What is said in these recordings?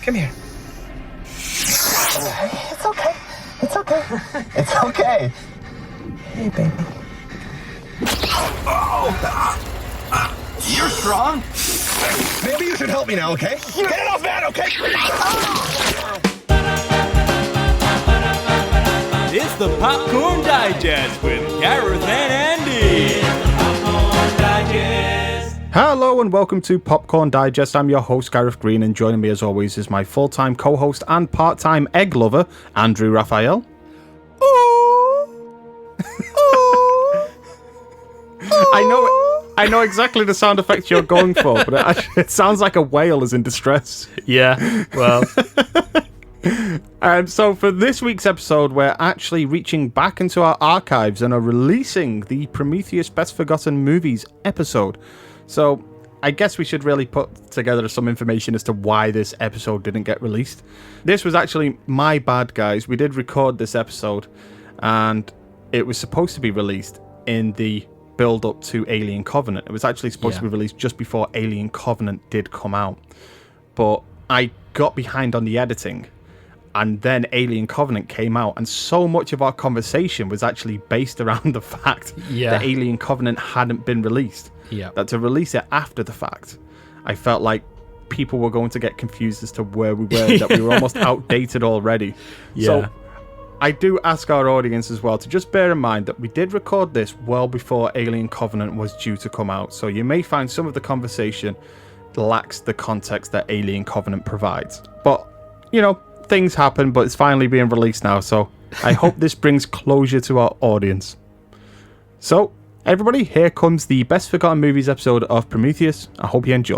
Come here. It's okay. It's okay. It's okay. Hey, baby. You're strong. Maybe you should help me now, okay? Get it off, man, okay? It's the Popcorn Digest with Gareth and Andy. Popcorn Digest. Hello and welcome to Popcorn Digest. I'm your host, Gareth Green, and joining me as always is my full-time co-host and part-time egg lover, Andrew Raphael. I know exactly the sound effects you're going for, but it sounds like a whale is in distress. Yeah, well. So for this week's episode, we're actually reaching back into our archives and are releasing the Prometheus Best Forgotten Movies episode. So I guess we should really put together some information as to why this episode didn't get released. This was actually my bad, guys. We did record this episode, and it was supposed to be released in the build-up to Alien Covenant. It was actually supposed to be released just before Alien Covenant did come out. But I got behind on the editing, and then Alien Covenant came out, and so much of our conversation was actually based around the fact that Alien Covenant hadn't been released. Yeah. That to release it after the fact, I felt like people were going to get confused as to where we were, that we were almost outdated already. Yeah. So I do ask our audience as well to just bear in mind that we did record this well before Alien Covenant was due to come out. So you may find some of the conversation lacks the context that Alien Covenant provides. But, you know, things happen, but it's finally being released now. So I hope this brings closure to our audience. So, everybody, here comes the Best Forgotten Movies episode of Prometheus. I hope you enjoy.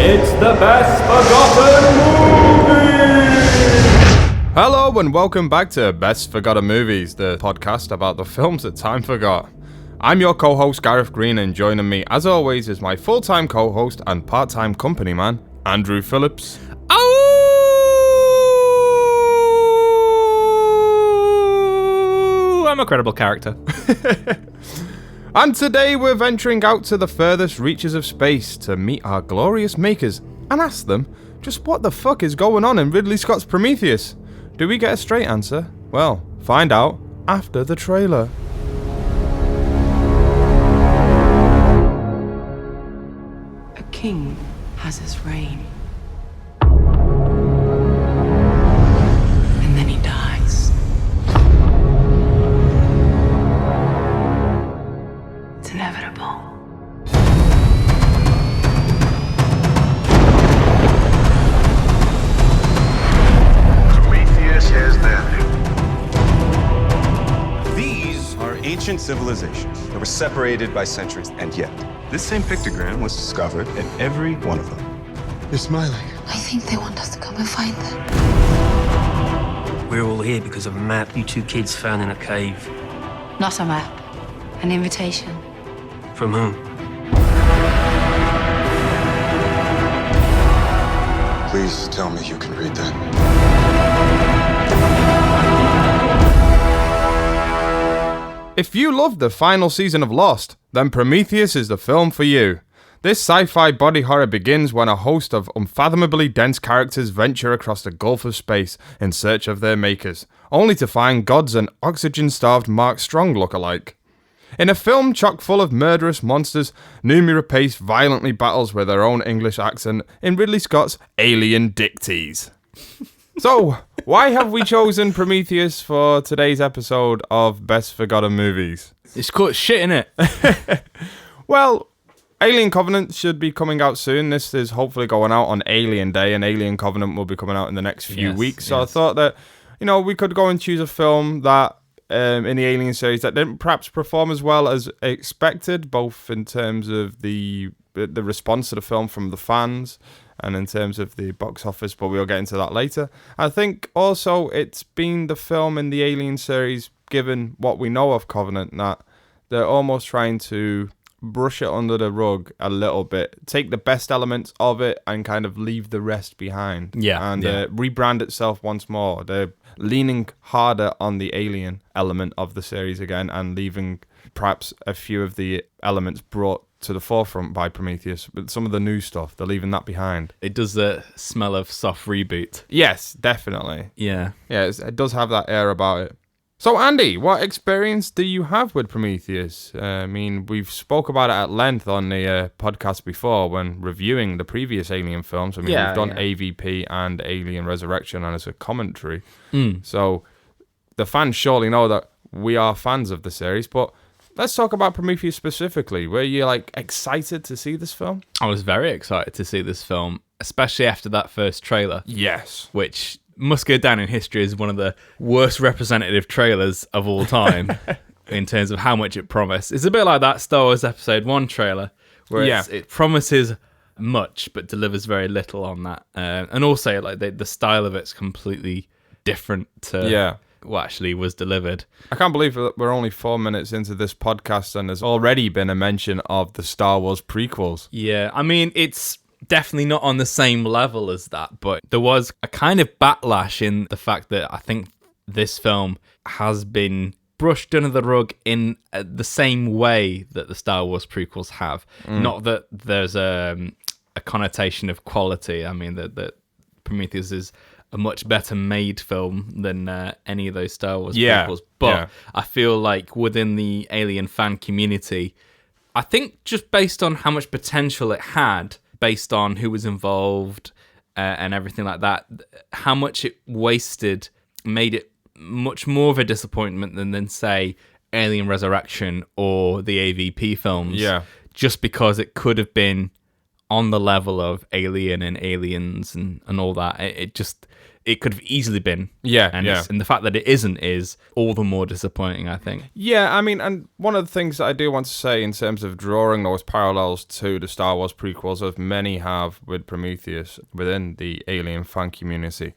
It's the Best Forgotten Movies! Hello and welcome back to Best Forgotten Movies, the podcast about the films that time forgot. I'm your co-host Gareth Green, and joining me as always is my full-time co-host and part-time company man, Andrew Phillips. Oh, I'm a credible character. And today we're venturing out to the furthest reaches of space to meet our glorious makers and ask them just what the fuck is going on in Ridley Scott's Prometheus. Do we get a straight answer? Well, find out after the trailer. A king has his reign. And then he dies. It's inevitable. Prometheus has landed. These are ancient civilizations that were separated by centuries, and yet this same pictogram was discovered in every one of them. You're smiling. I think they want us to come and find them. We're all here because of a map you two kids found in a cave. Not a map, an invitation. From whom? Please tell me you can read that. If you loved the final season of Lost, then Prometheus is the film for you. This sci-fi body horror begins when a host of unfathomably dense characters venture across the gulf of space in search of their makers, only to find gods and oxygen-starved Mark Strong look-alike. In a film chock full of murderous monsters, Noomi Rapace violently battles with her own English accent in Ridley Scott's Alien Dicktease. So, why have we chosen Prometheus for today's episode of Best Forgotten Movies? It's got shit in it. Well, Alien Covenant should be coming out soon. This is hopefully going out on Alien Day, and Alien Covenant will be coming out in the next few weeks. So I thought that, you know, we could go and choose a film that in the Alien series that didn't perhaps perform as well as expected, both in terms of the response to the film from the fans and in terms of the box office, but we'll get into that later. I think also it's been the film in the Alien series, given what we know of Covenant, that they're almost trying to brush it under the rug a little bit, take the best elements of it and kind of leave the rest behind. Yeah. And yeah. rebrand itself once more. They're leaning harder on the alien element of the series again and leaving perhaps a few of the elements brought to the forefront by Prometheus, but some of the new stuff, they're leaving that behind. It does smell of soft reboot. Yes, definitely. Yeah. Yeah, it does have that air about it. So, Andy, what experience do you have with Prometheus? I mean, we've spoke about it at length on the podcast before when reviewing the previous Alien films. I mean, we've done AVP and Alien Resurrection and as a commentary. So, the fans surely know that we are fans of the series, but let's talk about Prometheus specifically. Were you, excited to see this film? I was very excited to see this film, especially after that first trailer. Yes. Which must go down in history as one of the worst representative trailers of all time in terms of how much it promised. It's a bit like that Star Wars Episode 1 trailer, where it promises much but delivers very little on that. And also, the style of it's completely different to what actually was delivered. I can't believe that we're only 4 minutes into this podcast and there's already been a mention of the Star Wars prequels. Yeah, I mean, it's definitely not on the same level as that, but there was a kind of backlash in the fact that I think this film has been brushed under the rug in the same way that the Star Wars prequels have. Not that there's a connotation of quality. I mean, that Prometheus is a much better made film than any of those Star Wars prequels. But I feel like within the Alien fan community, I think just based on how much potential it had, based on who was involved and everything like that, how much it wasted made it much more of a disappointment than say, Alien Resurrection or the AVP films. Yeah. Just because it could have been on the level of Alien and Aliens and all that. It could have easily been. Yeah, And the fact that it isn't is all the more disappointing, I think. Yeah, I mean, and one of the things that I do want to say in terms of drawing those parallels to the Star Wars prequels, as many have with Prometheus within the Alien fan community.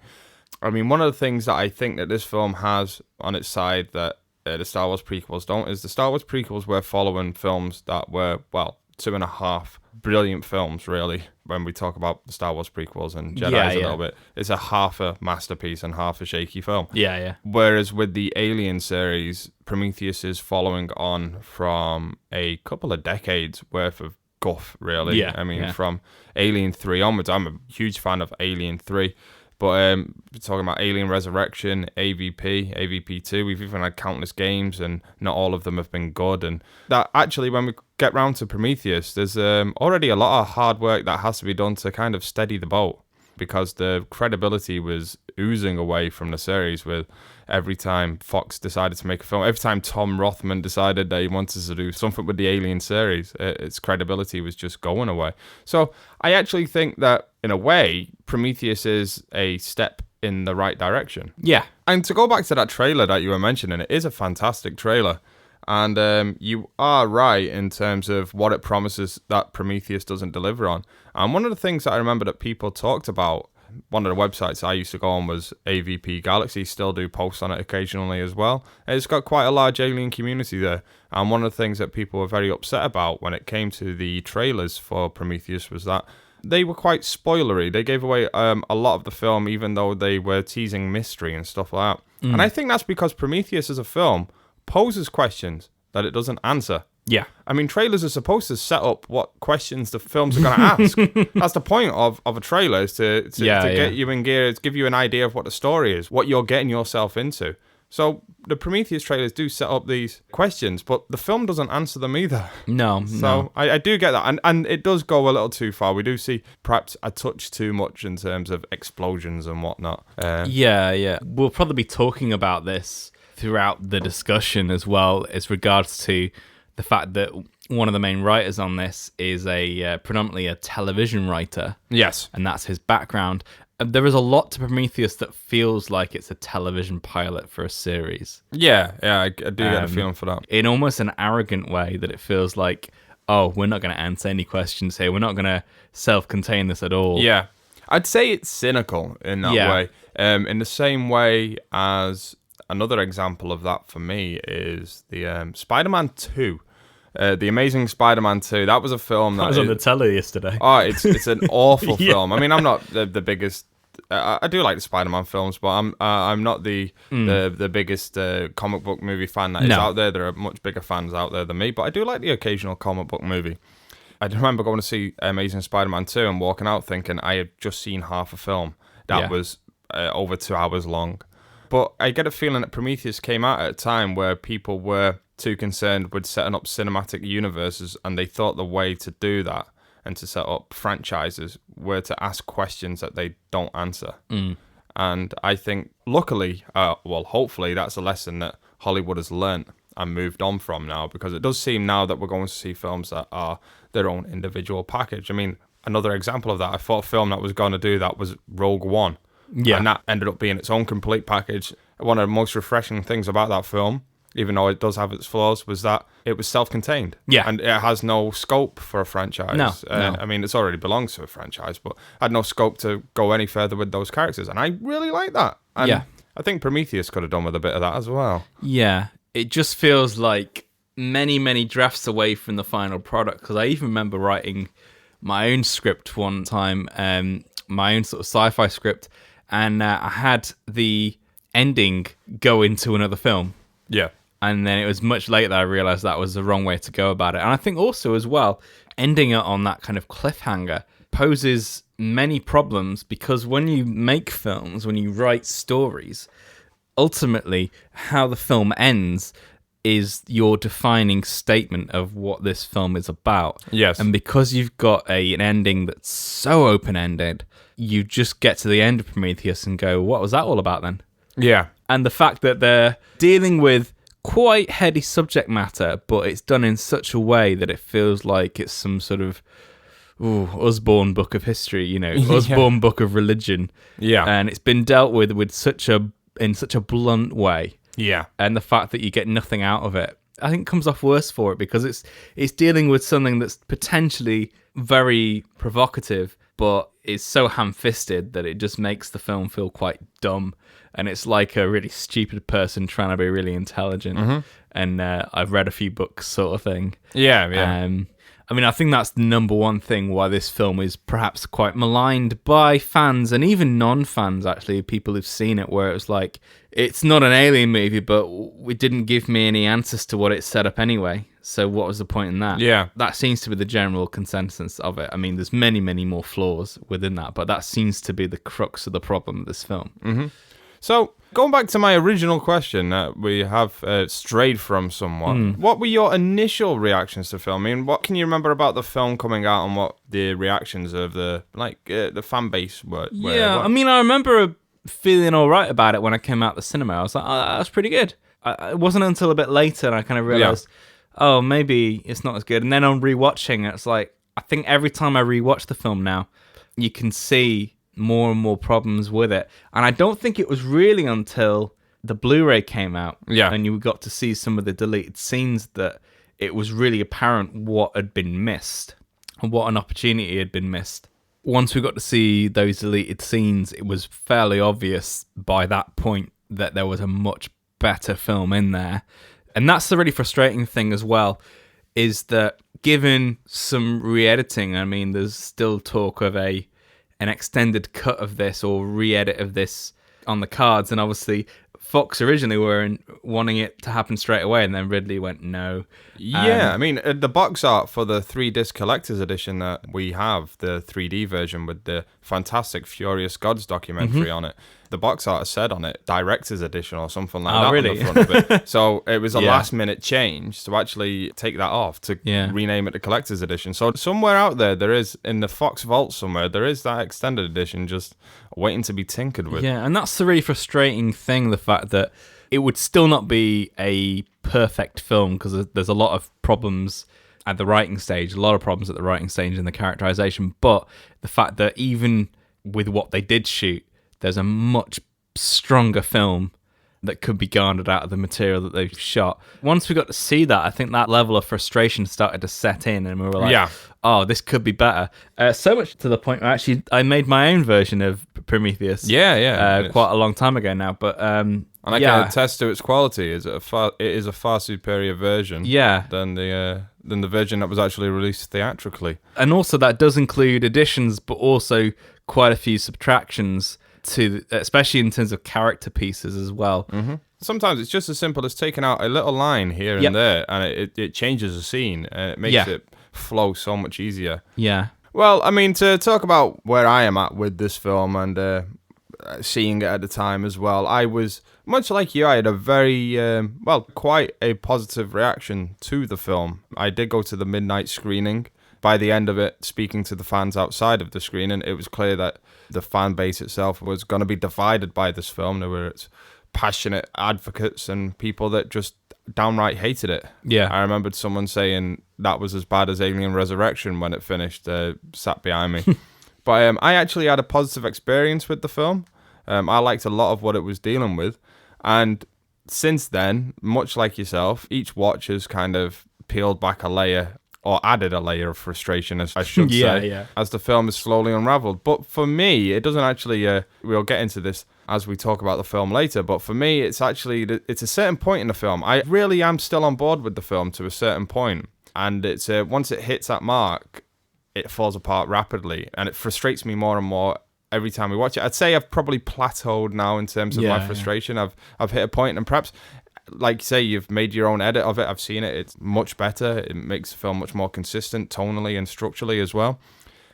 I mean, one of the things that I think that this film has on its side that the Star Wars prequels don't is the Star Wars prequels were following films that were, 2.5 brilliant films, really, when we talk about the Star Wars prequels and Jedi's a little bit. It's a half a masterpiece and half a shaky film. Yeah. Whereas with the Alien series, Prometheus is following on from a couple of decades worth of guff, really. Yeah. I mean, from Alien 3 onwards, I'm a huge fan of Alien 3. But we're talking about Alien Resurrection, AVP, AVP2. We've even had countless games, and not all of them have been good. And that actually, when we get round to Prometheus, there's already a lot of hard work that has to be done to kind of steady the boat, because the credibility was oozing away from the series with every time Fox decided to make a film. Every time Tom Rothman decided that he wanted to do something with the Alien series, its credibility was just going away. So I actually think that, in a way, Prometheus is a step in the right direction. Yeah. And to go back to that trailer that you were mentioning, it is a fantastic trailer. And you are right in terms of what it promises that Prometheus doesn't deliver on. And one of the things that I remember that people talked about, one of the websites I used to go on was AVP Galaxy, still do posts on it occasionally as well. It's got quite a large alien community there. And one of the things that people were very upset about when it came to the trailers for Prometheus was that they were quite spoilery. They gave away a lot of the film, even though they were teasing mystery and stuff like that. And I think that's because Prometheus as a film poses questions that it doesn't answer. Yeah. I mean, trailers are supposed to set up what questions the films are going to ask. That's the point of a trailer, is to get you in gear, to give you an idea of what the story is, what you're getting yourself into. So the Prometheus trailers do set up these questions, but the film doesn't answer them either. No. I do get that. And it does go a little too far. We do see perhaps a touch too much in terms of explosions and whatnot. Yeah. We'll probably be talking about this throughout the discussion as well, as regards to the fact that one of the main writers on this is predominantly a television writer. Yes. And that's his background. There is a lot to Prometheus that feels like it's a television pilot for a series. Yeah, I do get a feeling for that. In almost an arrogant way, that it feels like, oh, we're not going to answer any questions here. We're not going to self-contain this at all. Yeah. I'd say it's cynical in that way. In the same way as another example of that for me is the Spider-Man 2. The Amazing Spider-Man 2, that was a film that was on the telly yesterday. Oh, it's an awful film. I mean, I'm not the biggest. I do like the Spider-Man films, but I'm not the biggest comic book movie fan that is out there. There are much bigger fans out there than me, but I do like the occasional comic book movie. I remember going to see Amazing Spider-Man 2 and walking out thinking I had just seen half a film that was over 2 hours long. But I get a feeling that Prometheus came out at a time where people were too concerned with setting up cinematic universes, and they thought the way to do that and to set up franchises were to ask questions that they don't answer. And I think, luckily, hopefully, that's a lesson that Hollywood has learnt and moved on from now, because it does seem now that we're going to see films that are their own individual package. I mean, another example of that, I thought a film that was going to do that was Rogue One. Yeah. And that ended up being its own complete package. One of the most refreshing things about that film, even though it does have its flaws, was that it was self-contained. Yeah. And it has no scope for a franchise. No. I mean, it already belongs to a franchise, but had no scope to go any further with those characters. And I really like that. And I think Prometheus could have done with a bit of that as well. Yeah. It just feels like many, many drafts away from the final product, because I even remember writing my own script one time, my own sort of sci-fi script, and I had the ending go into another film. Yeah. And then it was much later that I realised that was the wrong way to go about it. And I think also as well, ending it on that kind of cliffhanger poses many problems, because when you make films, when you write stories, ultimately how the film ends is your defining statement of what this film is about. Yes. And because you've got an ending that's so open-ended, you just get to the end of Prometheus and go, what was that all about then? Yeah. And the fact that they're dealing with quite heady subject matter, but it's done in such a way that it feels like it's some sort of Usborne book of history, you know, Usborne book of religion. Yeah. And it's been dealt with in such a blunt way. Yeah. And the fact that you get nothing out of it, I think comes off worse for it, because it's dealing with something that's potentially very provocative, but is so ham-fisted that it just makes the film feel quite dumb. And it's like a really stupid person trying to be really intelligent. Mm-hmm. And I've read a few books sort of thing. Yeah. I mean, I think that's the number one thing why this film is perhaps quite maligned by fans and even non-fans, actually, people who've seen it, where it was like, it's not an alien movie, but it didn't give me any answers to what it set up anyway. So what was the point in that? Yeah. That seems to be the general consensus of it. I mean, there's many, many more flaws within that, but that seems to be the crux of the problem of this film. Mm-hmm. So, going back to my original question that we have strayed from somewhat, what were your initial reactions to the film? I mean, what can you remember about the film coming out and what the reactions of the fan base were? I mean, I remember feeling all right about it when I came out the cinema. I was like, oh, that's pretty good. It wasn't until a bit later and I kind of realised, oh, maybe it's not as good. And then on rewatching, it's like, I think every time I rewatch the film now, you can see more and more problems with it. And I don't think it was really until the Blu-ray came out and you got to see some of the deleted scenes that it was really apparent what had been missed and what an opportunity had been missed. Once we got to see those deleted scenes, it was fairly obvious by that point that there was a much better film in there. And that's the really frustrating thing as well, is that given some re-editing, I mean, there's still talk of an extended cut of this or re-edit of this on the cards, and obviously Fox originally were wanting it to happen straight away, and then Ridley went no. I mean, the box art for the 3-disc collector's edition that we have, the 3D version with the fantastic Furious Gods documentary on it, the box art said on it director's edition or something like that really? on the front of it. So it was a last minute change to actually take that off to rename it the collector's edition. So somewhere out there is, in the Fox vault somewhere, there is that extended edition just waiting to be tinkered with. Yeah, and that's the really frustrating thing, the fact that it would still not be a perfect film, because there's a lot of problems at the writing stage, and the characterization, but the fact that even with what they did shoot, there's a much stronger film that could be garnered out of the material that they've shot. Once we got to see that, I think that level of frustration started to set in, and we were like, oh, this could be better. So much to the point where actually I made my own version of Prometheus. Quite a long time ago now, but and I can attest to its quality. It is a far superior version than the than the version that was actually released theatrically. And also that does include additions, but also quite a few subtractions, especially in terms of character pieces as well. Mm-hmm. Sometimes it's just as simple as taking out a little line here and there, and it changes the scene, and it makes it flow so much easier. Yeah. Well, I mean, to talk about where I am at with this film and seeing it at the time as well, I was, much like you, I had a very, quite a positive reaction to the film. I did go to the midnight screening. By the end of it, speaking to the fans outside of the screening, it was clear that the fan base itself was going to be divided by this film. There were passionate advocates and people that just downright hated it. Yeah. I remembered someone saying that was as bad as Alien Resurrection when it finished, sat behind me. But I actually had a positive experience with the film. I liked a lot of what it was dealing with. And since then, much like yourself, each watch has kind of peeled back a layer, or added a layer of frustration, as I should say, as the film is slowly unraveled. But for me, it doesn't actually, we'll get into this as we talk about the film later, but for me, it's a certain point in the film. I really am still on board with the film to a certain point. And it's once it hits that mark, it falls apart rapidly, and it frustrates me more and more every time we watch it. I'd say I've probably plateaued now in terms of my frustration. I've hit a point, and perhaps, like you say, you've made your own edit of it. I've seen it. It's much better. It makes the film much more consistent tonally and structurally as well.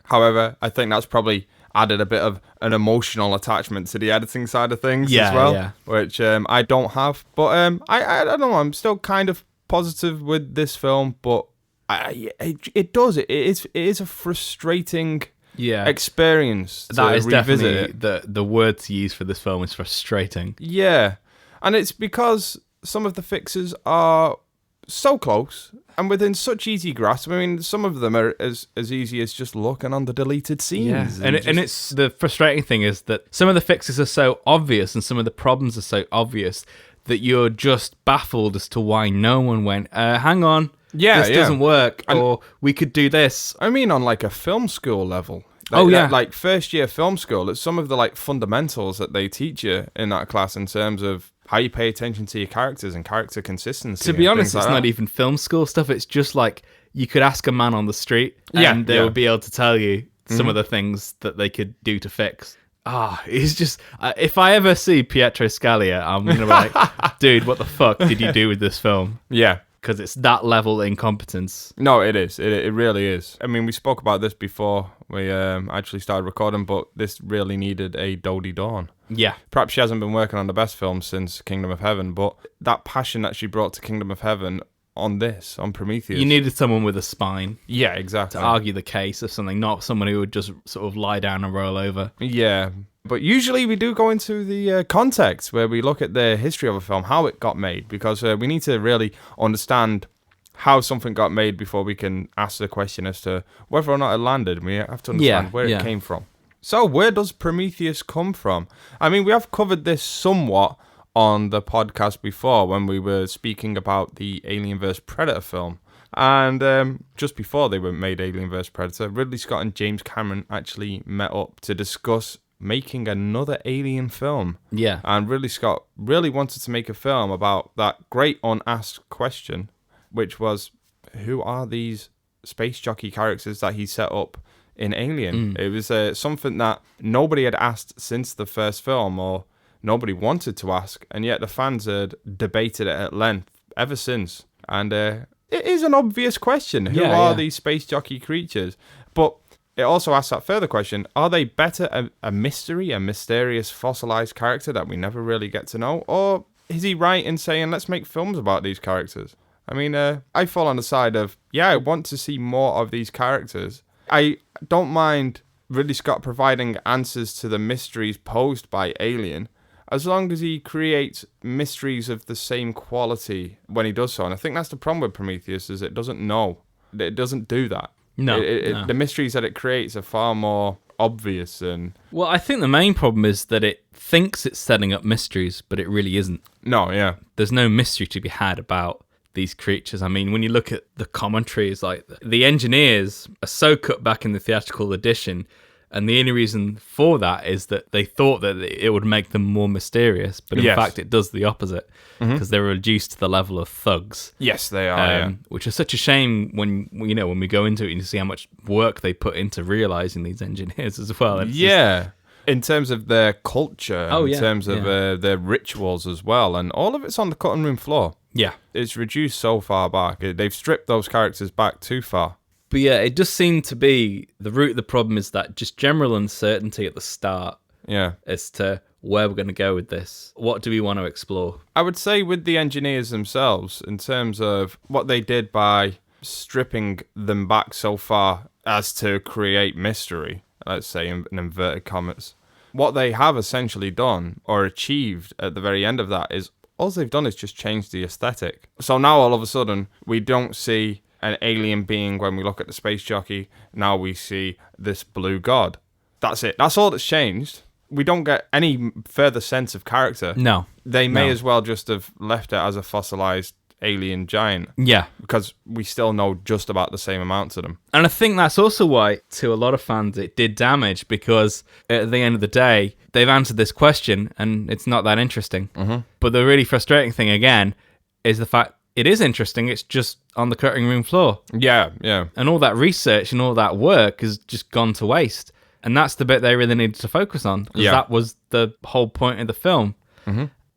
However, I think that's probably added a bit of an emotional attachment to the editing side of things as well, which I don't have. But I don't know. I'm still kind of positive with this film, but it is a frustrating experience. That is definitely it. the word to use for this film is frustrating. Yeah, and it's because some of the fixes are so close and within such easy grasp. I mean, some of them are as easy as just looking on the deleted scenes. Yeah. And it's the frustrating thing is that some of the fixes are so obvious and some of the problems are so obvious that you're just baffled as to why no one went, hang on, this doesn't work, or we could do this. I mean, on like a film school level. Like first year film school, it's some of the like fundamentals that they teach you in that class in terms of how you pay attention to your characters and character consistency. To be honest, it's not even film school stuff. It's just like you could ask a man on the street and they would be able to tell you some of the things that they could do to fix. It's just, if I ever see Pietro Scalia, I'm going to be like, dude, what the fuck did you do with this film? Yeah. Because it's that level of incompetence. No, it is. It really is. I mean, we spoke about this before we actually started recording, but this really needed a Dodie Dawn. Yeah. Perhaps she hasn't been working on the best film since Kingdom of Heaven, but that passion that she brought to Kingdom of Heaven on Prometheus. You needed someone with a spine. Yeah, exactly. To argue the case of something, not someone who would just sort of lie down and roll over. Yeah. But usually we do go into the context where we look at the history of a film, how it got made, because we need to really understand how something got made before we can ask the question as to whether or not it landed. We have to understand where it came from. So where does Prometheus come from? I mean, we have covered this somewhat on the podcast before when we were speaking about the Alien vs. Predator film. And just before they were made Alien vs. Predator, Ridley Scott and James Cameron actually met up to discuss making another Alien film. Yeah. And Ridley Scott really wanted to make a film about that great unasked question, which was, who are these space jockey characters that he set up in Alien? It was something that nobody had asked since the first film, or nobody wanted to ask, and yet the fans had debated it at length ever since. And it is an obvious question. Who are these space jockey creatures? But it also asks that further question, are they better a mystery, a mysterious fossilized character that we never really get to know? Or is he right in saying, let's make films about these characters? I mean, I fall on the side of, I want to see more of these characters. I don't mind Ridley Scott providing answers to the mysteries posed by Alien, as long as he creates mysteries of the same quality when he does so. And I think that's the problem with Prometheus, is it doesn't know. It doesn't do that. No, The mysteries that it creates are far more obvious. Well, I think the main problem is that it thinks it's setting up mysteries, but it really isn't. No, yeah. There's no mystery to be had about these creatures. I mean, when you look at the commentaries, like the engineers are so cut back in the theatrical edition, And the only reason for that is that they thought that it would make them more mysterious, but in fact it does the opposite, because they're reduced to the level of thugs. Yes, they are. Which is such a shame when we go into it and you see how much work they put into realizing these engineers as well. It's in terms of their culture, in terms of their rituals as well, and all of it's on the cutting room floor. Yeah. It's reduced so far back. They've stripped those characters back too far. But yeah, it does seem to be the root of the problem is that just general uncertainty at the start as to where we're going to go with this. What do we want to explore? I would say with the engineers themselves, in terms of what they did by stripping them back so far as to create mystery, let's say in inverted commas, what they have essentially done or achieved at the very end of that is all they've done is just change the aesthetic. So now all of a sudden we don't see an alien being when we look at the space jockey. Now we see this blue god. That's it. That's all that's changed. We don't get any further sense of character. No. They may as well just have left it as a fossilized alien giant. Yeah. Because we still know just about the same amount to them. And I think that's also why, to a lot of fans, it did damage, because at the end of the day, they've answered this question and it's not that interesting. But the really frustrating thing, again, is the fact it is interesting. It's just on the cutting room floor. Yeah. And all that research and all that work has just gone to waste. And that's the bit they really needed to focus on, because that was the whole point of the film.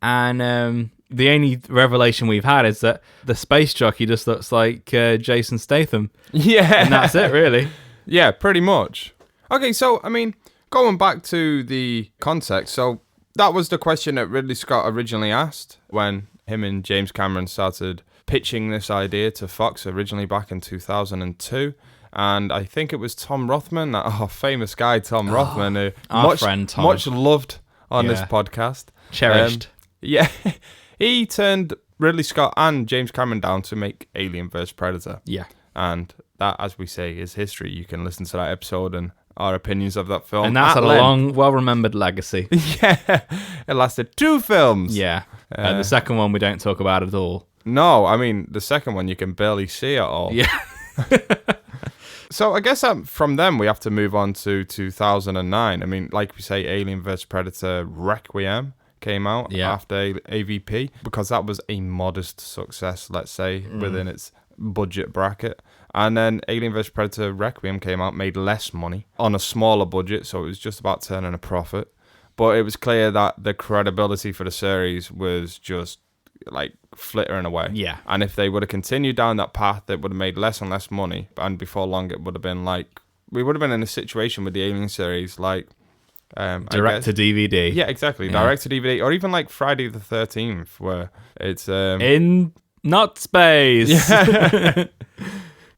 And the only revelation we've had is that the space jockey just looks like Jason Statham. Yeah. And that's it, really. Yeah, pretty much. Okay, so, I mean, going back to the context, so that was the question that Ridley Scott originally asked when him and James Cameron started pitching this idea to Fox originally back in 2002. And I think it was Tom Rothman, that famous guy Tom Rothman, who friend Tom. much loved on this podcast. Cherished. He turned Ridley Scott and James Cameron down to make Alien vs. Predator. Yeah. And that, as we say, is history. You can listen to that episode and our opinions of that film. And that's a long, well-remembered legacy. Yeah. It lasted 2 films. Yeah. The second one we don't talk about at all. No, I mean, the second one you can barely see at all. Yeah. So I guess from them we have to move on to 2009. I mean, like we say, Alien vs. Predator Requiem came out after AVP, because that was a modest success, let's say, within its budget bracket. And then Alien vs. Predator Requiem came out, made less money on a smaller budget, so it was just about turning a profit. But it was clear that the credibility for the series was just like flittering away. Yeah. And if they would have continued down that path, it would have made less and less money. And before long, it would have been like, we would have been in a situation with the Alien series like direct to DVD. Yeah, exactly. Yeah. Direct to DVD, or even like Friday the 13th, where it's in not space. Yeah.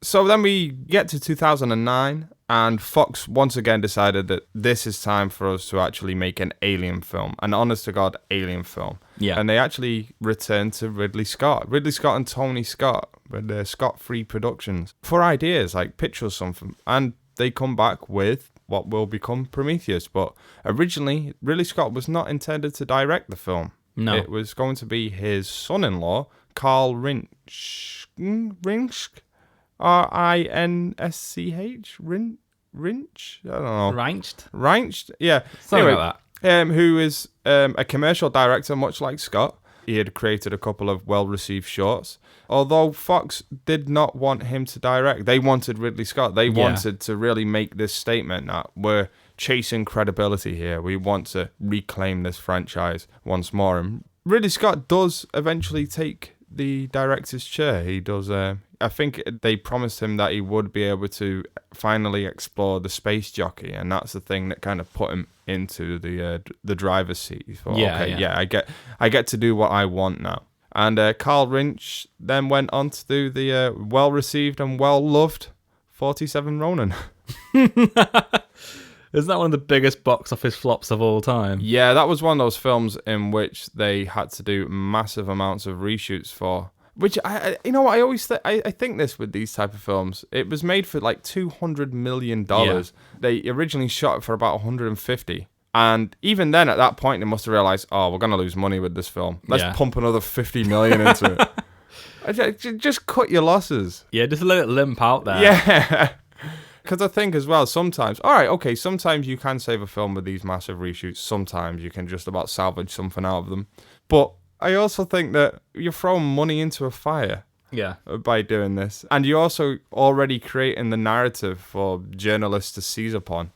So then we get to 2009, and Fox once again decided that this is time for us to actually make an alien film, an honest-to-God alien film. Yeah. And they actually returned to Ridley Scott and Tony Scott with their Scott Free Productions for ideas, like pitch us something. And they come back with what will become Prometheus. But originally, Ridley Scott was not intended to direct the film. No. It was going to be his son-in-law, Carl Rinsch? R-I-N-S-C-H? Rinch? I don't know. Reinched? Yeah. Something like that. Who is a commercial director, much like Scott. He had created a couple of well-received shorts. Although Fox did not want him to direct. They wanted Ridley Scott. They wanted to really make this statement that we're chasing credibility here. We want to reclaim this franchise once more. And Ridley Scott does eventually take the director's chair. He does. I think they promised him that he would be able to finally explore the space jockey, and that's the thing that kind of put him into the driver's seat. He thought, I get to do what I want now. And Carl Rinch then went on to do the well-received and well-loved 47 Ronin. Isn't that one of the biggest box office flops of all time? Yeah, that was one of those films in which they had to do massive amounts of reshoots for. Which, I always I think this with these type of films. It was made for like $200 million. Yeah. They originally shot it for about 150. And even then, at that point, they must have realized, we're going to lose money with this film. Let's pump another $50 million into it. Just cut your losses. Yeah, just let it limp out there. Yeah. because I think as well, sometimes, all right, okay, sometimes you can save a film with these massive reshoots. Sometimes you can just about salvage something out of them. But I also think that you're throwing money into a fire. Yeah. By doing this. And you're also already creating the narrative for journalists to seize upon,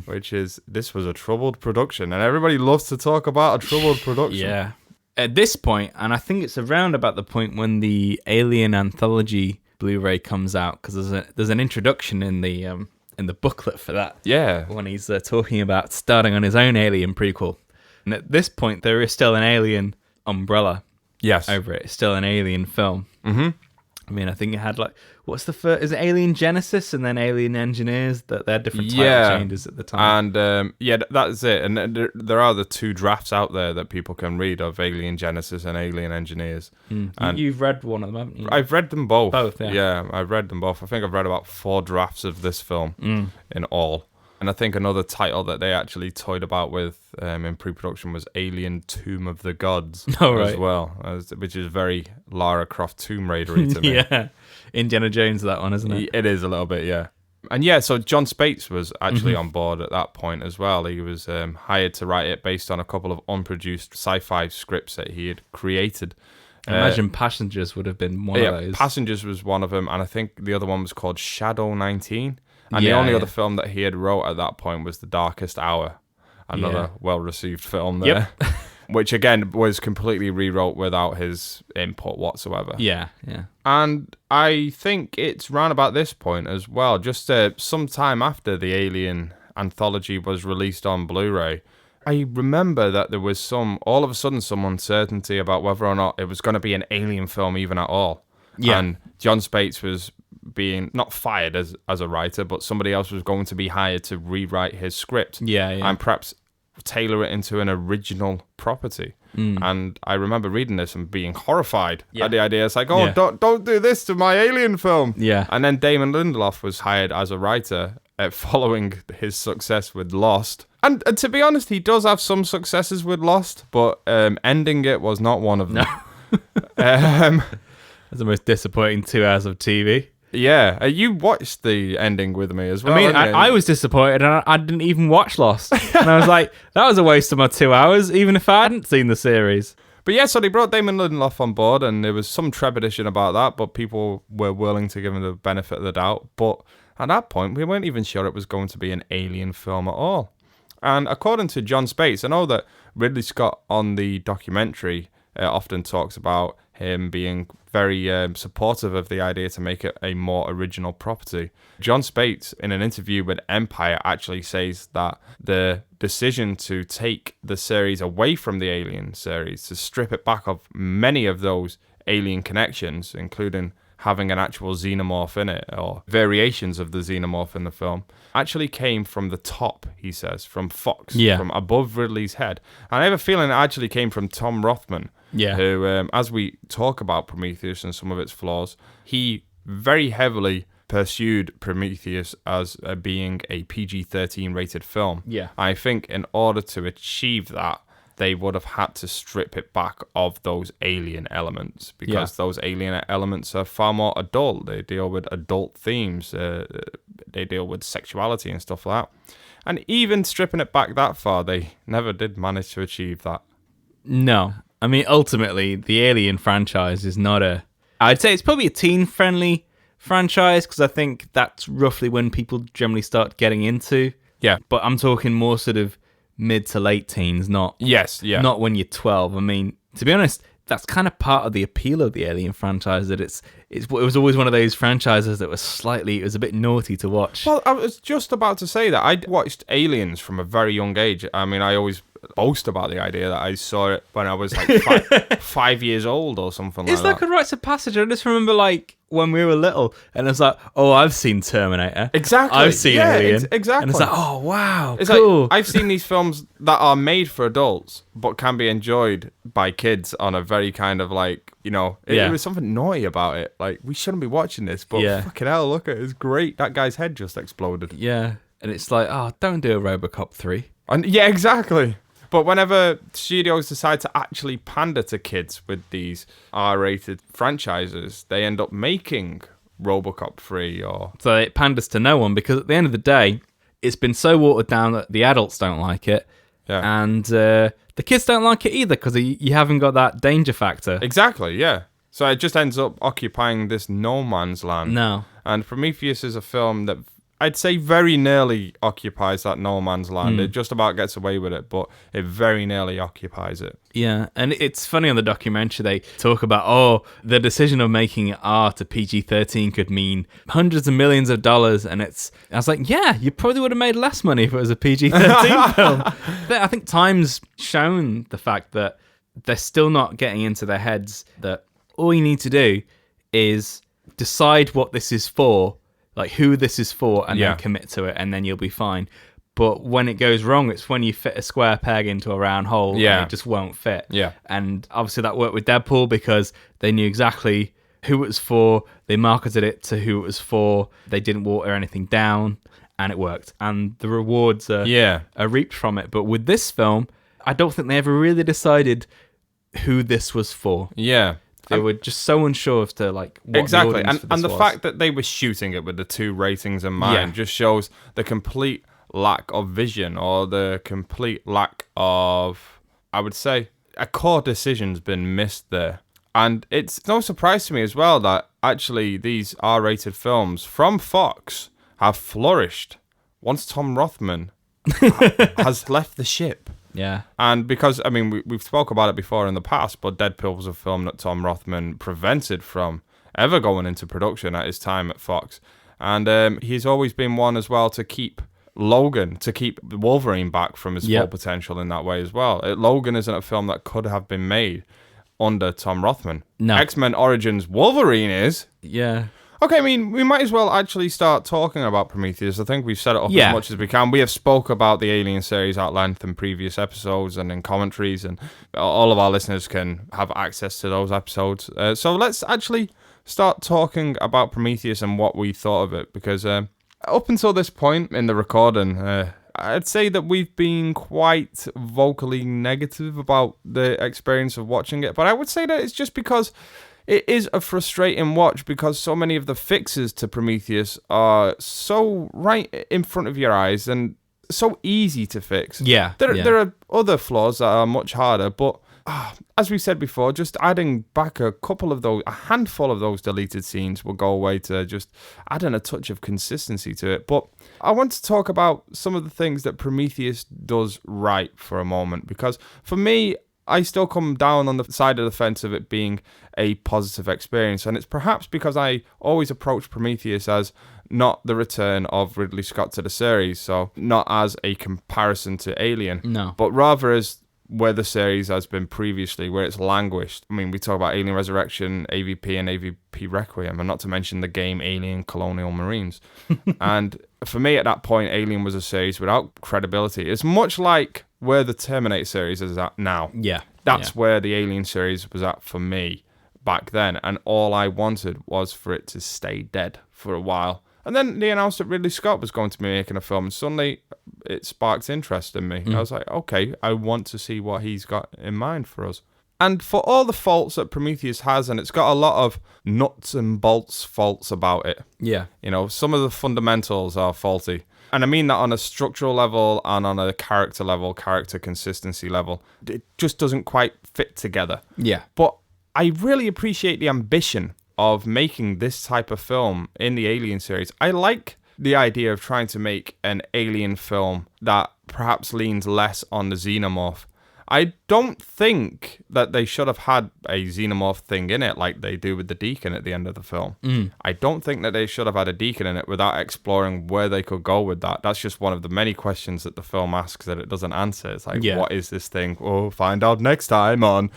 which is, this was a troubled production. And everybody loves to talk about a troubled production. Yeah. At this point, and I think it's around about the point when the Alien Anthology Blu-ray comes out, because there's an introduction in the booklet for that. Yeah. When he's talking about starting on his own Alien prequel. And at this point, there is still an Alien umbrella. Yes. Over it. It's still an Alien film. Mm-hmm. I mean, I think it had what's the first? Is it Alien Genesis and then Alien Engineers? That they had different title changes at the time. And that's it. And there are the 2 drafts out there that people can read of Alien Genesis and Alien Engineers. And you've read one of them, haven't you? I've read them both. Both, yeah. Yeah, I've read them both. I think I've read about 4 drafts of this film in all. And I think another title that they actually toyed about with in pre-production was Alien Tomb of the Gods as well, which is very Lara Croft Tomb Raider-y to me. Yeah, Indiana Jones, that one, isn't it? It is a little bit, yeah. And yeah, so John Spates was actually on board at that point as well. He was hired to write it based on a couple of unproduced sci-fi scripts that he had created. I imagine Passengers would have been one of those. Passengers was one of them, and I think the other one was called Shadow 19. And the only other film that he had wrote at that point was The Darkest Hour, another well-received film there, which again was completely rewrote without his input whatsoever. Yeah. And I think it's round about this point as well, just some time after the Alien Anthology was released on Blu-ray, I remember that there was all of a sudden some uncertainty about whether or not it was going to be an Alien film even at all. Yeah. And John Spates was being not fired as a writer, but somebody else was going to be hired to rewrite his script and perhaps tailor it into an original property. And I remember reading this and being horrified at the idea. It's like, don't do this to my Alien film. Yeah. And then Damon Lindelof was hired as a writer following his success with Lost. And to be honest, he does have some successes with Lost, but ending it was not one of them. No. That's the most disappointing 2 hours of TV. Yeah, you watched the ending with me as well. I mean, I was disappointed, and I didn't even watch Lost. And I was like, that was a waste of my 2 hours, even if I hadn't seen the series. But yeah, so they brought Damon Lindelof on board, and there was some trepidation about that, but people were willing to give him the benefit of the doubt. But at that point, we weren't even sure it was going to be an Alien film at all. And according to John Spates, I know that Ridley Scott on the documentary often talks about him being very supportive of the idea to make it a more original property. John Spates, in an interview with Empire, actually says that the decision to take the series away from the Alien series, to strip it back of many of those Alien connections, including having an actual xenomorph in it, or variations of the xenomorph in the film, actually came from the top, he says, from Fox, from above Ridley's head. And I have a feeling it actually came from Tom Rothman, who, as we talk about Prometheus and some of its flaws, he very heavily pursued Prometheus as being a PG-13 rated film. Yeah. I think in order to achieve that, they would have had to strip it back of those alien elements, because those alien elements are far more adult. They deal with adult themes. They deal with sexuality and stuff like that. And even stripping it back that far, they never did manage to achieve that. No. I mean, ultimately, the Alien franchise is not I'd say it's probably a teen-friendly franchise, because I think that's roughly when people generally start getting into. Yeah. But I'm talking more sort of mid to late teens, not when you're 12. I mean, to be honest, that's kind of part of the appeal of the Alien franchise, that it was always one of those franchises that was it was a bit naughty to watch. Well, I was just about to say that. I watched Aliens from a very young age. I mean, I always boast about the idea that I saw it when I was like 5 years old or something like that. It's like a rites of passage. I just remember like when we were little, and it's like, oh, I've seen Terminator. Exactly. I've seen Alien. Exactly. And it's like, oh, wow, it's cool. Like, I've seen these films that are made for adults, but can be enjoyed by kids on a very kind of like, you know, it was something naughty about it. Like, we shouldn't be watching this, but fucking hell, look at it. It's great. That guy's head just exploded. Yeah. And it's like, oh, don't do a RoboCop 3. And yeah, exactly. But whenever studios decide to actually pander to kids with these R-rated franchises, they end up making RoboCop 3 or... So it panders to no one, because at the end of the day, it's been so watered down that the adults don't like it. Yeah. And the kids don't like it either, because you haven't got that danger factor. Exactly, yeah. So it just ends up occupying this no man's land. No. And Prometheus is a film that I'd say very nearly occupies that no man's land. It just about gets away with it, but it very nearly occupies it. Yeah, and it's funny on the documentary, they talk about, the decision of making it R to PG-13 could mean hundreds of millions of dollars, and I was like, yeah, you probably would have made less money if it was a PG-13 film. But I think time's shown the fact that they're still not getting into their heads that all you need to do is decide what this is for, like who this is for, and then commit to it, and then you'll be fine. But when it goes wrong, it's when you fit a square peg into a round hole, and it just won't fit. Yeah. And obviously that worked with Deadpool because they knew exactly who it was for. They marketed it to who it was for. They didn't water anything down, and it worked. And the rewards are reaped from it. But with this film, I don't think they ever really decided who this was for. Yeah. They were just so unsure as to what exactly, the audience for this and the was. fact that they were shooting it with the 2 ratings in mind just shows the complete lack of vision, or the complete lack of, I would say, a core decision's been missed there. And it's no surprise to me as well that actually these R-rated films from Fox have flourished once Tom Rothman has left the ship. Yeah. And because, I mean, we've spoke about it before in the past, but Deadpool was a film that Tom Rothman prevented from ever going into production at his time at Fox. And he's always been one as well to keep Logan, to keep Wolverine back from his full potential in that way as well. Logan isn't a film that could have been made under Tom Rothman. No. X-Men Origins Wolverine is. Yeah. Okay, I mean, we might as well actually start talking about Prometheus. I think we've set it up as much as we can. We have spoke about the Alien series at length in previous episodes and in commentaries, and all of our listeners can have access to those episodes. So let's actually start talking about Prometheus and what we thought of it, because up until this point in the recording, I'd say that we've been quite vocally negative about the experience of watching it, but I would say that it's just because it is a frustrating watch, because so many of the fixes to Prometheus are so right in front of your eyes and so easy to fix. Yeah. There are other flaws that are much harder, but as we said before, just adding back a handful of those deleted scenes will go away to just adding a touch of consistency to it. But I want to talk about some of the things that Prometheus does right for a moment, because for me, I still come down on the side of the fence of it being a positive experience. And it's perhaps because I always approach Prometheus as not the return of Ridley Scott to the series. So not as a comparison to Alien. No. But rather as where the series has been previously, where it's languished. I mean, we talk about Alien Resurrection, AVP, and AVP Requiem, and not to mention the game Alien Colonial Marines. And for me, at that point, Alien was a series without credibility. It's much like where the Terminator series is at now. Yeah. That's where the Alien series was at for me back then, and all I wanted was for it to stay dead for a while. And then they announced that Ridley Scott was going to be making a film, and suddenly it sparked interest in me. I was like, okay, I want to see what he's got in mind for us. And for all the faults that Prometheus has, and it's got a lot of nuts and bolts faults about it. Yeah. You know, some of the fundamentals are faulty. And I mean that on a structural level and on a character level, character consistency level. It just doesn't quite fit together. Yeah. But I really appreciate the ambition of making this type of film in the Alien series. I like the idea of trying to make an Alien film that perhaps leans less on the xenomorph. I don't think that they should have had a xenomorph thing in it like they do with the Deacon at the end of the film. I don't think that they should have had a Deacon in it without exploring where they could go with that. That's just one of the many questions that the film asks that it doesn't answer. It's like, what is this thing? Oh, find out next time on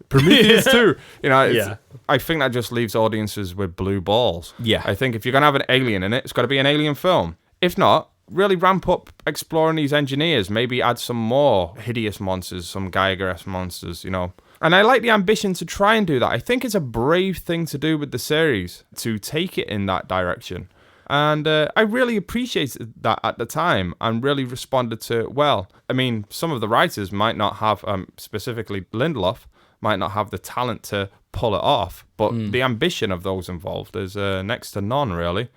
Prometheus 2. You know, I think that just leaves audiences with blue balls. Yeah. I think if you're going to have an alien in it, it's got to be an alien film. If not, really ramp up exploring these engineers. Maybe add some more hideous monsters, some Geiger-esque monsters, you know. And I like the ambition to try and do that. I think it's a brave thing to do with the series, to take it in that direction. And I really appreciated that at the time and really responded to it well. I mean, some of the writers might not have, specifically Lindelof, might not have the talent to pull it off. But the ambition of those involved is next to none, really,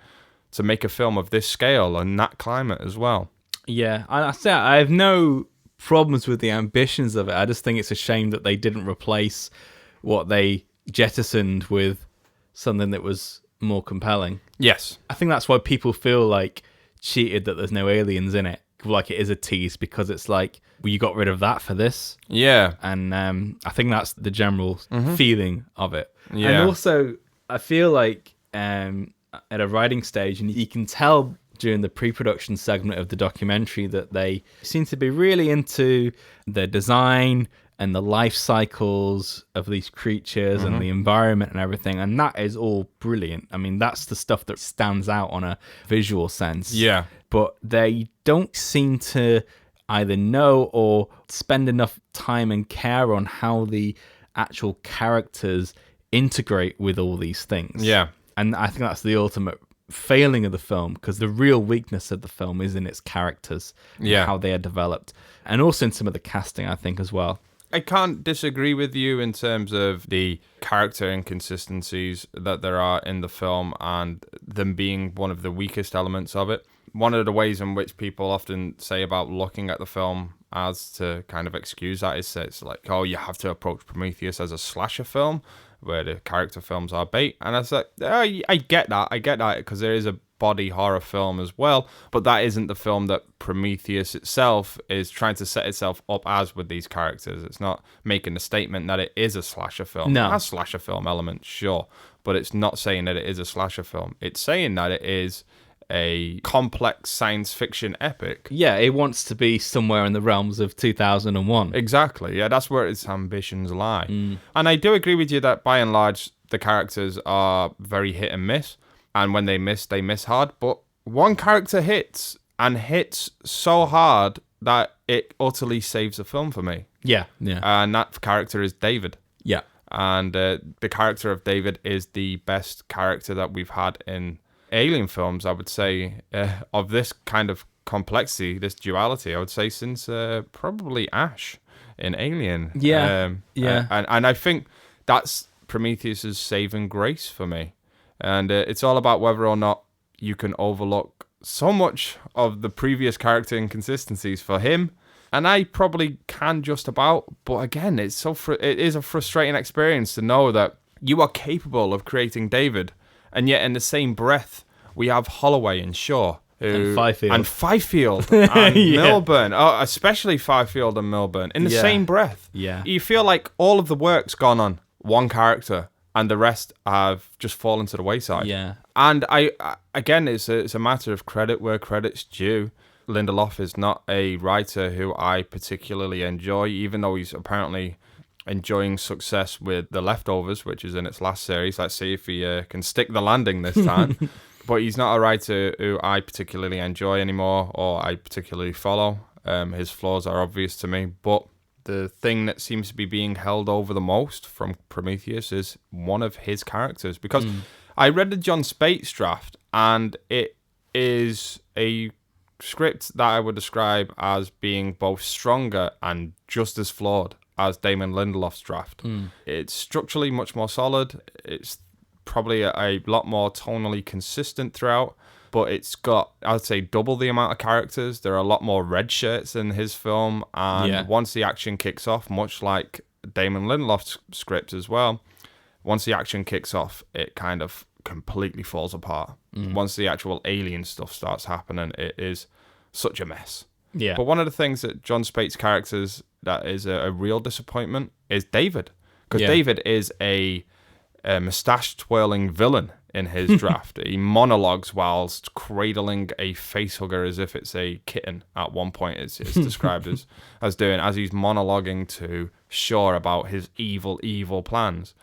to make a film of this scale and that climate as well. Yeah, I say I have no problems with the ambitions of it. I just think it's a shame that they didn't replace what they jettisoned with something that was more compelling. Yes. I think that's why people feel like cheated that there's no aliens in it. Like it is a tease because it's like, well, you got rid of that for this. Yeah. And I think that's the general feeling of it. Yeah. And also, I feel like at a writing stage, and you can tell during the pre-production segment of the documentary that they seem to be really into the design and the life cycles of these creatures and the environment and everything. And that is all brilliant. I mean, that's the stuff that stands out on a visual sense. Yeah. But they don't seem to either know or spend enough time and care on how the actual characters integrate with all these things. Yeah. And I think that's the ultimate failing of the film, because the real weakness of the film is in its characters, Yeah. how they are developed, and also in some of the casting, I think, as well. I can't disagree with you in terms of the character inconsistencies that there are in the film and them being one of the weakest elements of it. One of the ways in which people often say about looking at the film as to kind of excuse that is it's like, oh, you have to approach Prometheus as a slasher film where the character films are bait. And I was like, oh, I get that because there is a body horror film as well, but that isn't the film that Prometheus itself is trying to set itself up as with these characters. It's not making the statement that it is a slasher film. No. It has slasher film elements, sure, but it's not saying that it is a slasher film. It's saying that it is a complex science fiction epic. Yeah, it wants to be somewhere in the realms of 2001. Exactly, yeah, that's where its ambitions lie. And I do agree with you that by and large, the characters are very hit and miss. And when they miss hard. But one character hits, and hits so hard that it utterly saves the film for me. Yeah, yeah. And that character is David. Yeah. And the character of David is the best character that we've had in Alien films, I would say, of this kind of complexity, this duality, I would say, since probably Ash in Alien. Yeah, yeah. And I think that's Prometheus's saving grace for me. And it's all about whether or not you can overlook so much of the previous character inconsistencies for him. And I probably can just about. But again, it is a frustrating experience to know that you are capable of creating David. And yet in the same breath, we have Holloway and Shaw. And Fifield. And Milburn. Oh, especially Fifield and Milburn. In the same breath. Yeah. You feel like all of the work's gone on one character. And the rest have just fallen to the wayside. Yeah. And again, it's a matter of credit where credit's due. Lindelof is not a writer who I particularly enjoy, even though he's apparently enjoying success with The Leftovers, which is in its last series. Let's see if he can stick the landing this time. But he's not a writer who I particularly enjoy anymore, or I particularly follow. His flaws are obvious to me, but the thing that seems to be being held over the most from Prometheus is one of his characters. Because I read the John Spates draft, and it is a script that I would describe as being both stronger and just as flawed as Damon Lindelof's draft. It's structurally much more solid. It's probably a lot more tonally consistent throughout. But it's got, I'd say, double the amount of characters. There are a lot more red shirts in his film. And once the action kicks off, much like Damon Lindelof's script as well, once the action kicks off, it kind of completely falls apart. Once the actual alien stuff starts happening, it is such a mess. Yeah. But one of the things that John Spates' characters that is a real disappointment is David. Because David is a mustache-twirling villain in his draft. He monologues whilst cradling a facehugger as if it's a kitten. At one point, it's described as he's monologuing to Shaw about his evil plans.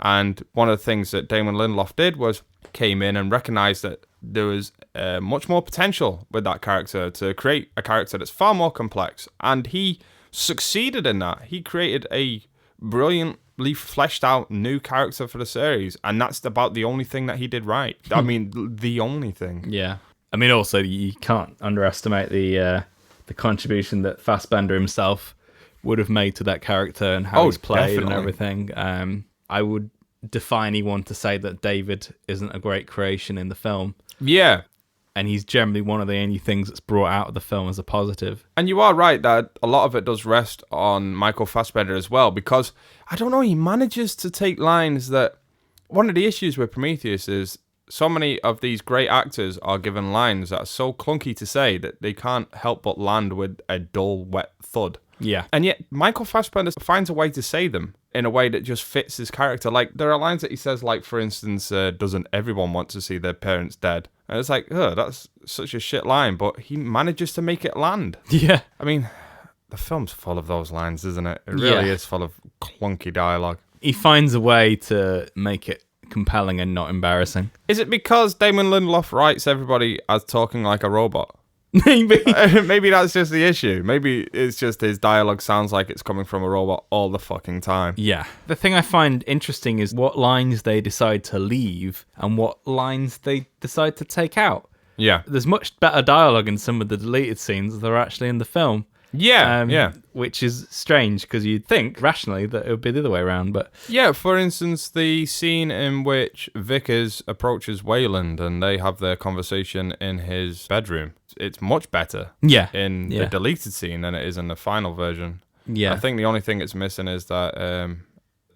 And one of the things that Damon Lindelof did was came in and recognized that there was much more potential with that character to create a character that's far more complex. And he succeeded in that. He created a brilliantly fleshed out new character for the series, and that's about the only thing that he did right. I mean, the only thing. Yeah. I mean, also, you can't underestimate the contribution that Fassbender himself would have made to that character and how he's played definitely. and everything. I would defy anyone to say that David isn't a great creation in the film. Yeah. And he's generally one of the only things that's brought out of the film as a positive. And you are right that a lot of it does rest on Michael Fassbender as well, because, I don't know, he manages to take lines that... One of the issues with Prometheus is so many of these great actors are given lines that are so clunky to say that they can't help but land with a dull, wet thud. Yeah. And yet, Michael Fassbender finds a way to say them in a way that just fits his character. Like, there are lines that he says, like, for instance, doesn't everyone want to see their parents dead? And it's like, that's such a shit line, but he manages to make it land. Yeah. I mean, the film's full of those lines, isn't it? It really is full of clunky dialogue. He finds a way to make it compelling and not embarrassing. Is it because Damon Lindelof writes everybody as talking like a robot? Maybe. Maybe that's just the issue. Maybe it's just his dialogue sounds like it's coming from a robot all the fucking time. Yeah. The thing I find interesting is what lines they decide to leave and what lines they decide to take out. Yeah. There's much better dialogue in some of the deleted scenes than there are actually in the film. Yeah, Which is strange because you'd think rationally that it would be the other way around, but yeah. For instance, the scene in which Vickers approaches Wayland and they have their conversation in his bedroom, it's much better. In the deleted scene than it is in the final version. Yeah, I think the only thing it's missing is that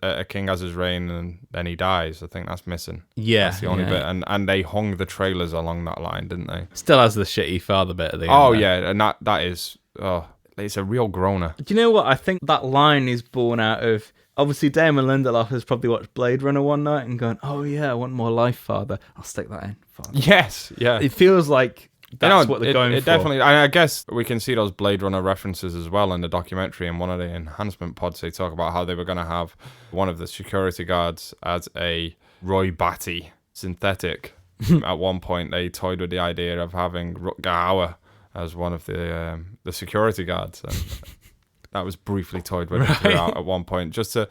a king has his reign and then he dies. I think that's missing. Yeah, that's the only bit. And they hung the trailers along that line, didn't they? Still has the shitty father bit at the end. Oh yeah, and that is it's a real groaner. Do you know what? I think that line is born out of... Obviously, Damon Lindelof has probably watched Blade Runner one night and gone, oh yeah, I want more life, father. I'll stick that in, father. Yes, yeah. It feels like that's what they're going for. Definitely. I guess we can see those Blade Runner references as well in the documentary. In one of the enhancement pods, they talk about how they were going to have one of the security guards as a Roy Batty synthetic. At one point, they toyed with the idea of having Rutger Hauer as one of the security guards, and that was briefly toyed with throughout at one point, just to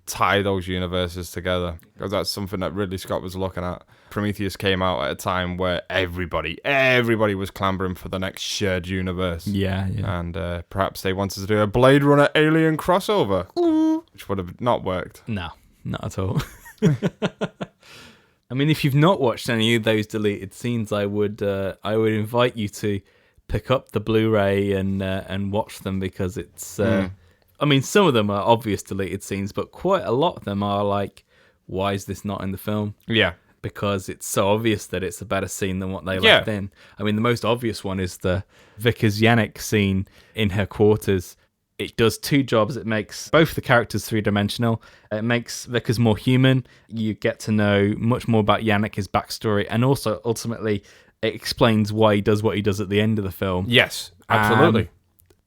tie those universes together, because that's something that Ridley Scott was looking at. Prometheus came out at a time where everybody was clambering for the next shared universe. Yeah. And perhaps they wanted to do a Blade Runner alien crossover, which would have not worked. No, not at all. I mean, if you've not watched any of those deleted scenes, I would invite you to pick up the Blu-ray and watch them, because it's I mean, some of them are obvious deleted scenes, but quite a lot of them are like, why is this not in the film? Yeah, because it's so obvious that it's a better scene than what they left in. I mean, the most obvious one is the Vickers Yannick scene in her quarters. It does two jobs. It makes both the characters three-dimensional. It makes Vickers more human. You get to know much more about Yannick, his backstory, and also ultimately it explains why he does what he does at the end of the film. Yes, absolutely.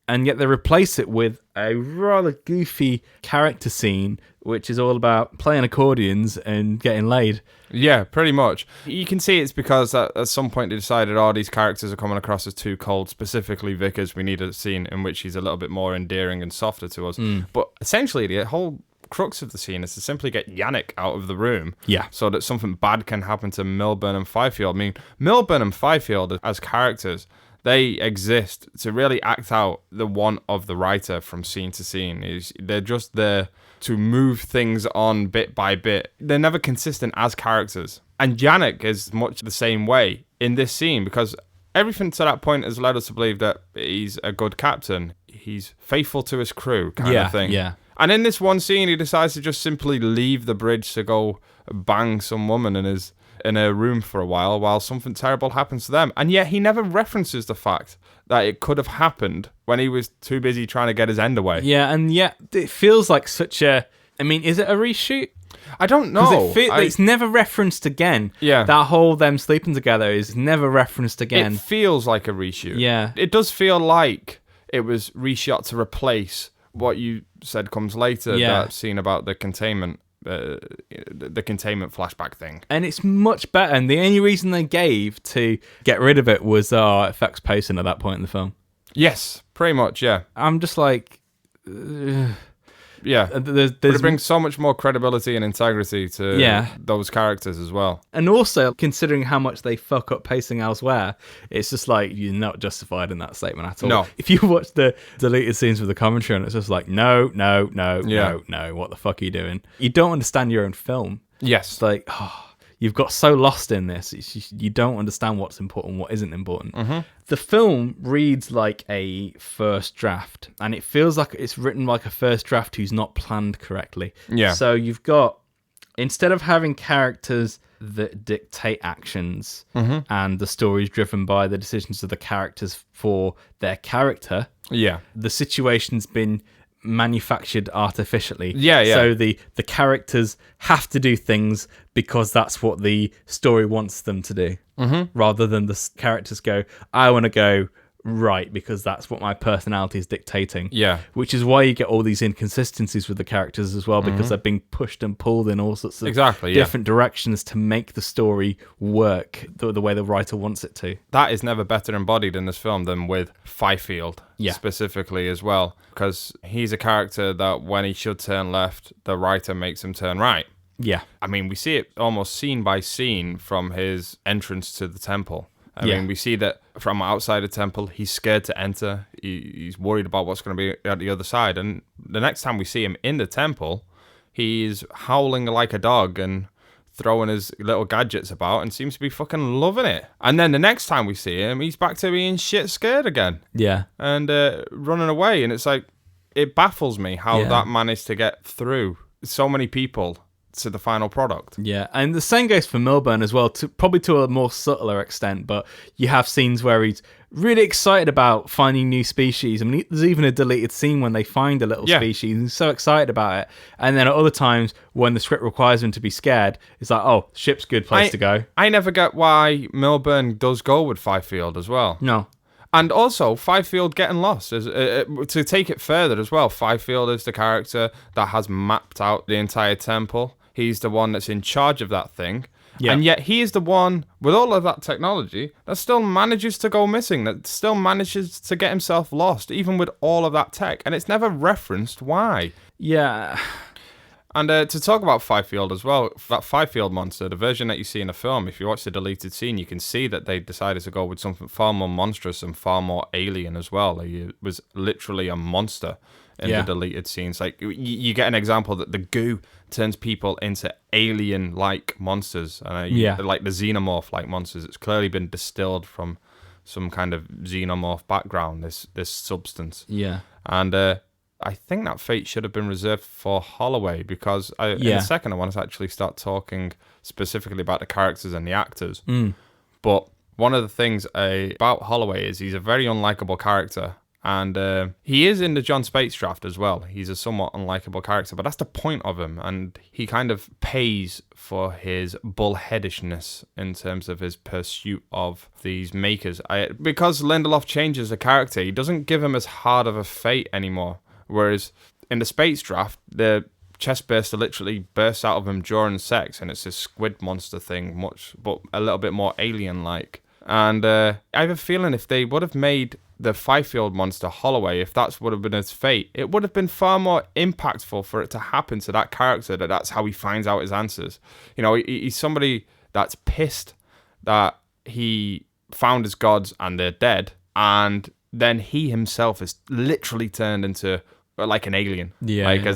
And yet they replace it with a rather goofy character scene, which is all about playing accordions and getting laid. Yeah, pretty much. You can see it's because at some point they decided, these characters are coming across as too cold, specifically Vickers. We need a scene in which he's a little bit more endearing and softer to us. But essentially, the whole crux of the scene is to simply get Yannick out of the room, so that something bad can happen to Milburn and Fifield. I mean, Milburn and Fifield as characters, they exist to really act out the want of the writer from scene to scene. They're just there to move things on bit by bit. They're never consistent as characters. And Yannick is much the same way in this scene, because everything to that point has led us to believe that he's a good captain. He's faithful to his crew kind of thing. Yeah. And in this one scene, he decides to just simply leave the bridge to go bang some woman in her room for a while something terrible happens to them. And yet he never references the fact that it could have happened when he was too busy trying to get his end away. Yeah, and yet it feels like such a... I mean, is it a reshoot? I don't know. It's never referenced again. Yeah. That whole them sleeping together is never referenced again. It feels like a reshoot. Yeah. It does feel like it was reshot to replace what you said comes later, that scene about the containment flashback thing. And it's much better, and the only reason they gave to get rid of it was effects pacing at that point in the film. Yes, pretty much, yeah. I'm just like... Yeah. There's But it brings so much more credibility and integrity to those characters as well. And also, considering how much they fuck up pacing elsewhere, it's just like, you're not justified in that statement at all. No. If you watch the deleted scenes with the commentary, and it's just like, no, what the fuck are you doing? You don't understand your own film. Yes. It's like, you've got so lost in this. You don't understand what's important, what isn't important. Mm-hmm. The film reads like a first draft, and it feels like it's written like a first draft who's not planned correctly. Yeah. So you've got, instead of having characters that dictate actions and the story is driven by the decisions of the characters for their character, the situation's been manufactured artificially. So the characters have to do things because that's what the story wants them to do, rather than the characters go, I want to go right because that's what my personality is dictating. Which is why you get all these inconsistencies with the characters as well, because they're being pushed and pulled in all sorts of different directions to make the story work the way the writer wants it to. That is never better embodied in this film than with Fifield specifically as well, because he's a character that when he should turn left, the writer makes him turn right. I mean, we see it almost scene by scene from his entrance to the temple. I mean, we see that from outside the temple, he's scared to enter. He's worried about what's going to be at the other side. And the next time we see him in the temple, he's howling like a dog and throwing his little gadgets about and seems to be fucking loving it. And then the next time we see him, he's back to being shit scared again. And running away. And it's like, it baffles me how that managed to get through so many people to the final product. And the same goes for Milburn as well, probably to a more subtler extent, but you have scenes where he's really excited about finding new species. I mean, there's even a deleted scene when they find a little species and he's so excited about it. And then at other times when the script requires him to be scared, it's like, oh, ship's a good place to go. I never get why Milburn does go with Fifield as well. No. And also, Fifield getting lost. To take it further as well, Fifield is the character that has mapped out the entire temple. He's the one that's in charge of that thing. And yet he is the one, with all of that technology, that still manages to go missing, that still manages to get himself lost, even with all of that tech. And it's never referenced why. And to talk about Fifield as well, that Fifield monster, the version that you see in the film, if you watch the deleted scene, you can see that they decided to go with something far more monstrous and far more alien as well. It was literally a monster in the deleted scenes. Like, you get an example that the goo turns people into alien-like monsters, like the xenomorph-like monsters. It's clearly been distilled from some kind of xenomorph background, this substance. And I think that fate should have been reserved for Holloway, because in a second I want to actually start talking specifically about the characters and the actors. But one of the things about Holloway is he's a very unlikable character. And he is in the John Spates draft as well. He's a somewhat unlikable character, but that's the point of him. And he kind of pays for his bullheadishness in terms of his pursuit of these makers. Because Lindelof changes the character, he doesn't give him as hard of a fate anymore. Whereas in the Spates draft, the chest burster literally bursts out of him during sex, and it's this squid monster thing, but a little bit more alien-like. And I have a feeling if they would have made the Fifield monster Holloway, if that would have been his fate, it would have been far more impactful for it to happen to that character, that's how he finds out his answers. You know, he's somebody that's pissed that he found his gods and they're dead, and then he himself is literally turned into like an alien.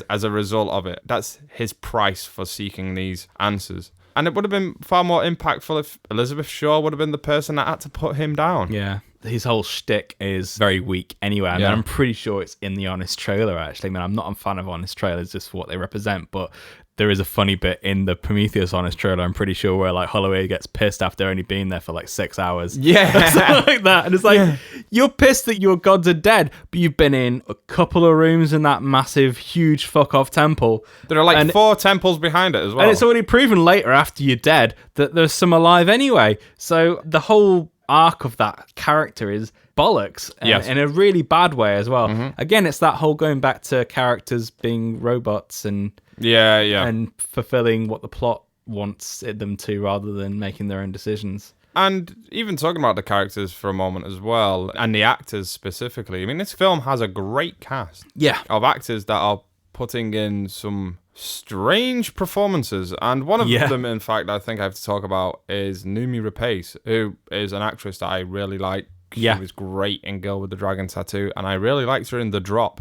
As a result of it. That's his price for seeking these answers. And it would have been far more impactful if Elizabeth Shaw would have been the person that had to put him down. His whole shtick is very weak anyway. I mean, I'm pretty sure it's in the Honest trailer, actually. I mean, I'm not a fan of Honest trailers just for what they represent, but there is a funny bit in the Prometheus Honest trailer, I'm pretty sure, where like Holloway gets pissed after only being there for like 6 hours. Something like that. And it's like, you're pissed that your gods are dead, but you've been in a couple of rooms in that massive, huge fuck-off temple. There are like 4 temples behind it as well. And it's already proven later, after you're dead, that there's some alive anyway. So the whole arc of that character is bollocks in a really bad way as well. Again, it's that whole going back to characters being robots and and fulfilling what the plot wants them to, rather than making their own decisions. And even talking about the characters for a moment as well, and the actors specifically, I mean, this film has a great cast of actors that are putting in some strange performances, and one of them, in fact, I think I have to talk about is Noomi Rapace, who is an actress that I really like. She was great in Girl with the Dragon Tattoo, and I really liked her in The Drop,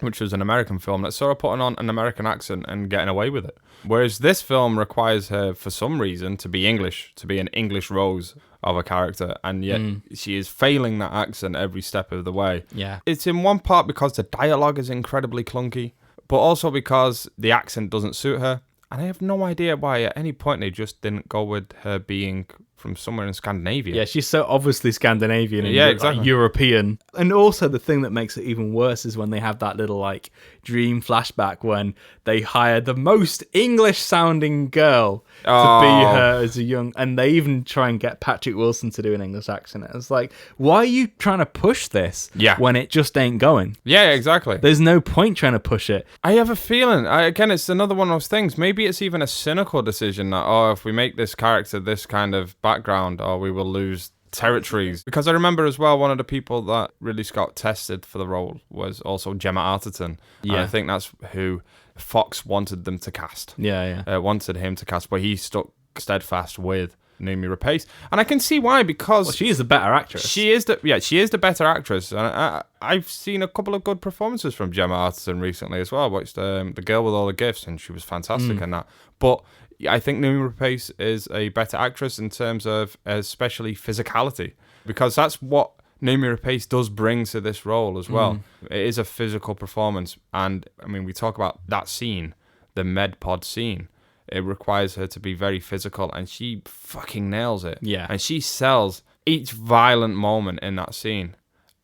which was an American film that saw her putting on an American accent and getting away with it. Whereas this film requires her, for some reason, to be English, to be an English Rose of a character, and yet she is failing that accent every step of the way. Yeah. It's in one part because the dialogue is incredibly clunky, but also because the accent doesn't suit her. And I have no idea why at any point they just didn't go with her being from somewhere in Scandinavia. Yeah, she's so obviously Scandinavian and exactly. like, European. And also the thing that makes it even worse is when they have that little like dream flashback when they hire the most English sounding girl to be her as a young, and they even try and get Patrick Wilson to do an English accent. It's like, why are you trying to push this when it just ain't going? Yeah, exactly. There's no point trying to push it. I have a feeling, again, it's another one of those things. Maybe it's even a cynical decision that, if we make this character this kind of background, we will lose territories. Because I remember as well, one of the people that Ridley Scott tested for the role was also Gemma Arterton. Yeah. And I think that's who Fox wanted them to cast. Wanted him to cast, but he stuck steadfast with Noomi Rapace, and I can see why, because she is the better actress. She is the better actress, and I've seen a couple of good performances from Gemma Arterton recently as well. I watched The Girl with All the Gifts, and she was fantastic in that. But I think Noomi Rapace is a better actress in terms of especially physicality, because that's what Noomi Rapace does bring to this role as well. It is a physical performance, and I mean, we talk about that scene, the MedPod scene. It requires her to be very physical, and she fucking nails it. Yeah. And she sells each violent moment in that scene.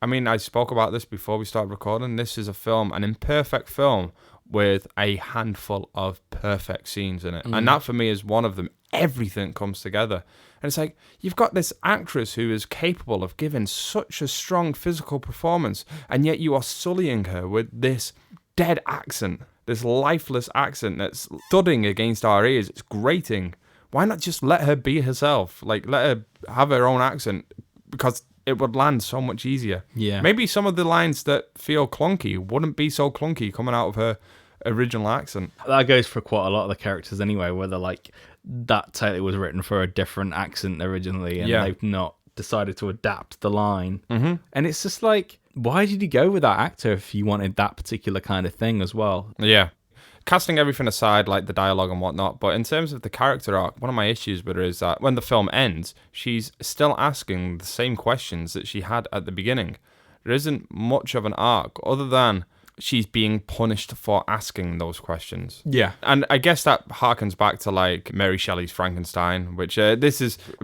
I mean, I spoke about this before we started recording. This is a film, an imperfect film, with a handful of perfect scenes in it. And that, for me, is one of them. Everything comes together. And it's like, you've got this actress who is capable of giving such a strong physical performance, and yet you are sullying her with this dead accent. This lifeless accent that's thudding against our ears. It's grating. Why not just let her be herself? Like, let her have her own accent, because it would land so much easier. Yeah. Maybe some of the lines that feel clunky wouldn't be so clunky coming out of her original accent. That goes for quite a lot of the characters anyway, where they're like, that totally was written for a different accent originally, and they've not decided to adapt the line. And it's just like, why did you go with that actor if you wanted that particular kind of thing as well? Yeah. Casting everything aside, like the dialogue and whatnot, but in terms of the character arc, one of my issues with her is that when the film ends, she's still asking the same questions that she had at the beginning. There isn't much of an arc other than she's being punished for asking those questions. Yeah. And I guess that harkens back to like Mary Shelley's Frankenstein, which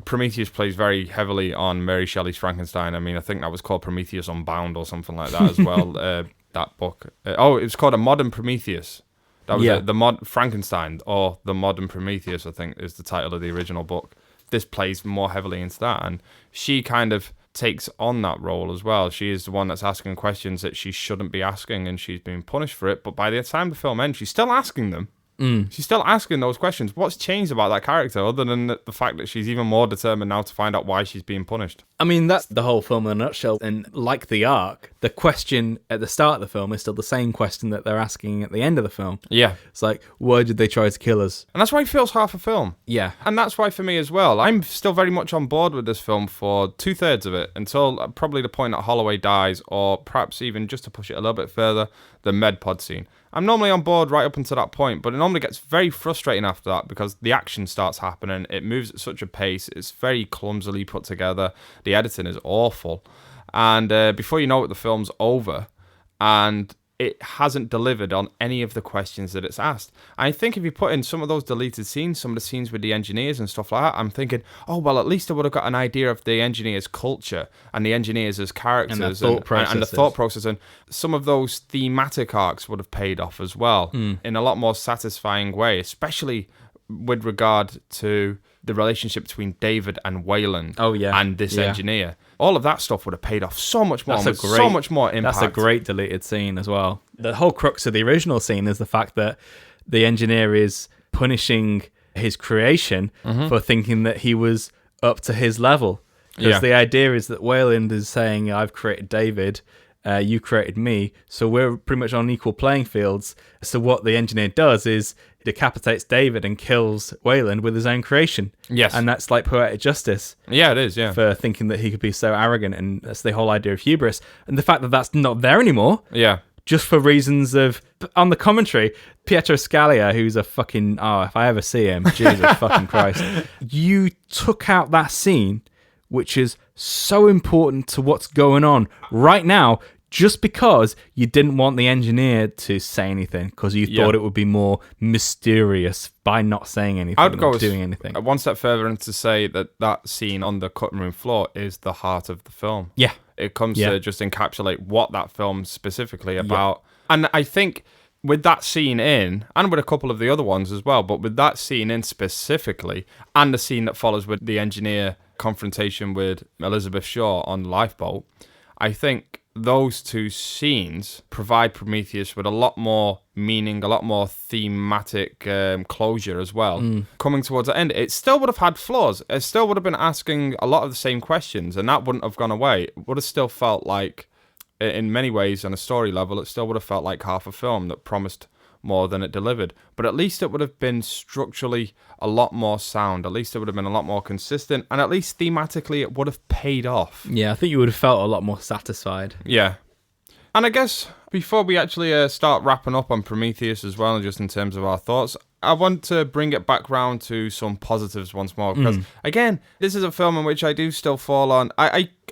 Prometheus plays very heavily on Mary Shelley's Frankenstein. I mean, I think that was called Prometheus Unbound or something like that as well, that book. It was called A Modern Prometheus. That was the Frankenstein, or The Modern Prometheus, I think, is the title of the original book. This plays more heavily into that, and she kind of takes on that role as well. She is the one that's asking questions that she shouldn't be asking, and she's being punished for it. But by the time the film ends, she's still asking them. She's still asking those questions. What's changed about that character other than the fact that she's even more determined now to find out why she's being punished? I mean, that's the whole film in a nutshell. And like the arc, the question at the start of the film is still the same question that they're asking at the end of the film. Yeah. It's like, why did they try to kill us? And that's why it feels half a film. Yeah. And that's why for me as well, I'm still very much on board with this film for 2/3 of it, until probably the point that Holloway dies, or perhaps even just to push it a little bit further, the MedPod scene. I'm normally on board right up until that point, but it normally gets very frustrating after that because the action starts happening. It moves at such a pace. It's very clumsily put together. The editing is awful. And before you know it, the film's over. And it hasn't delivered on any of the questions that it's asked. I think if you put in some of those deleted scenes, some of the scenes with the engineers and stuff like that, I'm thinking, oh, well, at least I would have got an idea of the engineers' culture and the engineers as characters and the thought process. And some of those thematic arcs would have paid off as well in a lot more satisfying way, especially with regard to the relationship between David and Wayland and this engineer. All of that stuff would have paid off so much more. So much more impact. That's a great deleted scene as well. The whole crux of the original scene is the fact that the engineer is punishing his creation for thinking that he was up to his level. Because the idea is that Wayland is saying, I've created David, you created me, so we're pretty much on equal playing fields. So what the engineer does is decapitates David and kills Wayland with his own creation. Yes. And that's like poetic justice. Yeah, it is, yeah. For thinking that he could be so arrogant, and that's the whole idea of hubris. And the fact that that's not there anymore. Yeah. Just for reasons of... On the commentary, Pietro Scalia, who's a fucking... Oh, if I ever see him, Jesus fucking Christ. You took out that scene, which is so important to what's going on right now, just because you didn't want the engineer to say anything, because you thought it would be more mysterious by not saying anything or doing anything. One step further and to say that scene on the cutting room floor is the heart of the film. Yeah. It comes to just encapsulate what that film's specifically about. Yeah. And I think with that scene in, and with a couple of the other ones as well, but with that scene in specifically, and the scene that follows with the engineer confrontation with Elizabeth Shaw on the lifeboat, I think those two scenes provide Prometheus with a lot more meaning, a lot more thematic closure as well. Coming towards the end, it still would have had flaws. It still would have been asking a lot of the same questions, and that wouldn't have gone away. It would have still felt like, in many ways, on a story level, it still would have felt like half a film that promised more than it delivered. But at least it would have been structurally a lot more sound. At least it would have been a lot more consistent. And at least thematically, it would have paid off. Yeah, I think you would have felt a lot more satisfied. Yeah. And I guess before we actually start wrapping up on Prometheus as well, just in terms of our thoughts, I want to bring it back round to some positives once more. Because, again, this is a film in which I do still fall on...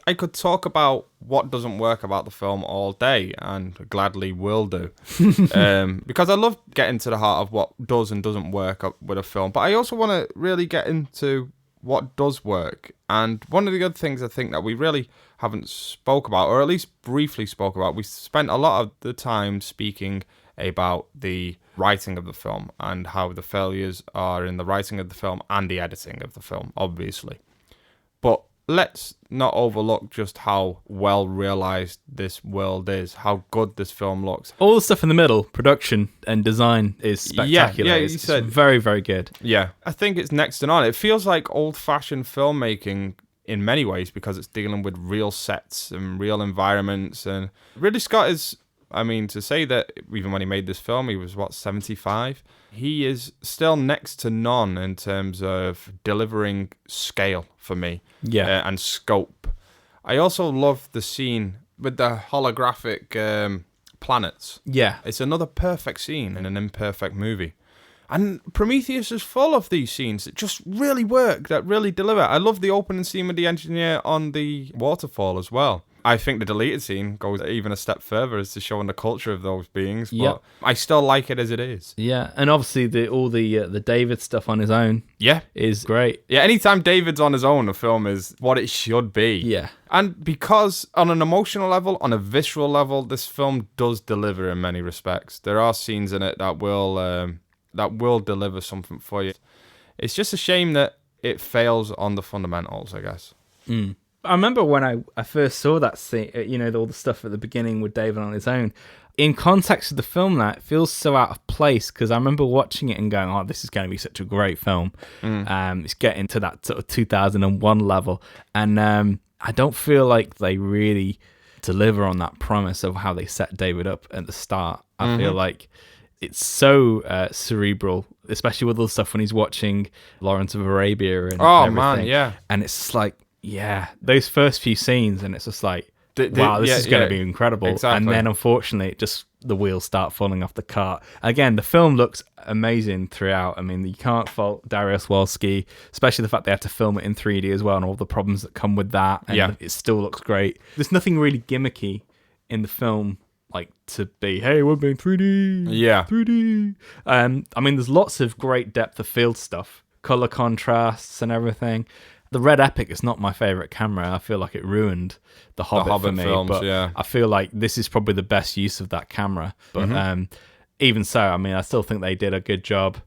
I could talk about what doesn't work about the film all day, and gladly will do. Because I love getting to the heart of what does and doesn't work with a film. But I also want to really get into what does work. And one of the other things I think that we really haven't spoke about, or at least briefly spoke about, we spent a lot of the time speaking about the writing of the film and how the failures are in the writing of the film and the editing of the film, obviously. But let's not overlook just how well realized this world is, how good this film looks. All the stuff in the middle, production and design, is spectacular. Yeah, it's very, very good. Yeah, I think it's next to none. It feels like old-fashioned filmmaking in many ways because it's dealing with real sets and real environments. And Ridley Scott is, I mean, to say that even when he made this film, he was, 75? He is still next to none in terms of delivering scale for me. Yeah. And scope. I also love the scene with the holographic planets. Yeah. It's another perfect scene in an imperfect movie. And Prometheus is full of these scenes that just really work, that really deliver. I love the opening scene with the engineer on the waterfall as well. I think the deleted scene goes even a step further as to showing the culture of those beings, but I still like it as it is. Yeah, and obviously all the David stuff on his own is great. Yeah, anytime David's on his own, a film is what it should be. Yeah. And because on an emotional level, on a visceral level, this film does deliver in many respects. There are scenes in it that will deliver something for you. It's just a shame that it fails on the fundamentals, I guess. I remember when I first saw that scene, all the stuff at the beginning with David on his own. In context of the film, that it feels so out of place because I remember watching it and going, "Oh, this is going to be such a great film." It's getting to that sort of 2001 level, and I don't feel like they really deliver on that promise of how they set David up at the start. I feel like it's so cerebral, especially with all the stuff when he's watching Lawrence of Arabia and everything. Man, yeah, and it's just like. Yeah, those first few scenes, and it's just like, wow, this is going to be incredible. Exactly. And then, unfortunately, the wheels start falling off the cart. Again, the film looks amazing throughout. I mean, you can't fault Dariusz Wolski, especially the fact they had to film it in 3D as well, and all the problems that come with that. And it still looks great. There's nothing really gimmicky in the film, like to be, hey, we're being 3D. Yeah. 3D. I mean, there's lots of great depth of field stuff, color contrasts and everything. The Red Epic is not my favorite camera. I feel like it ruined the Hobbit for me. Films, but I feel like this is probably the best use of that camera. But even so, I mean, I still think they did a good job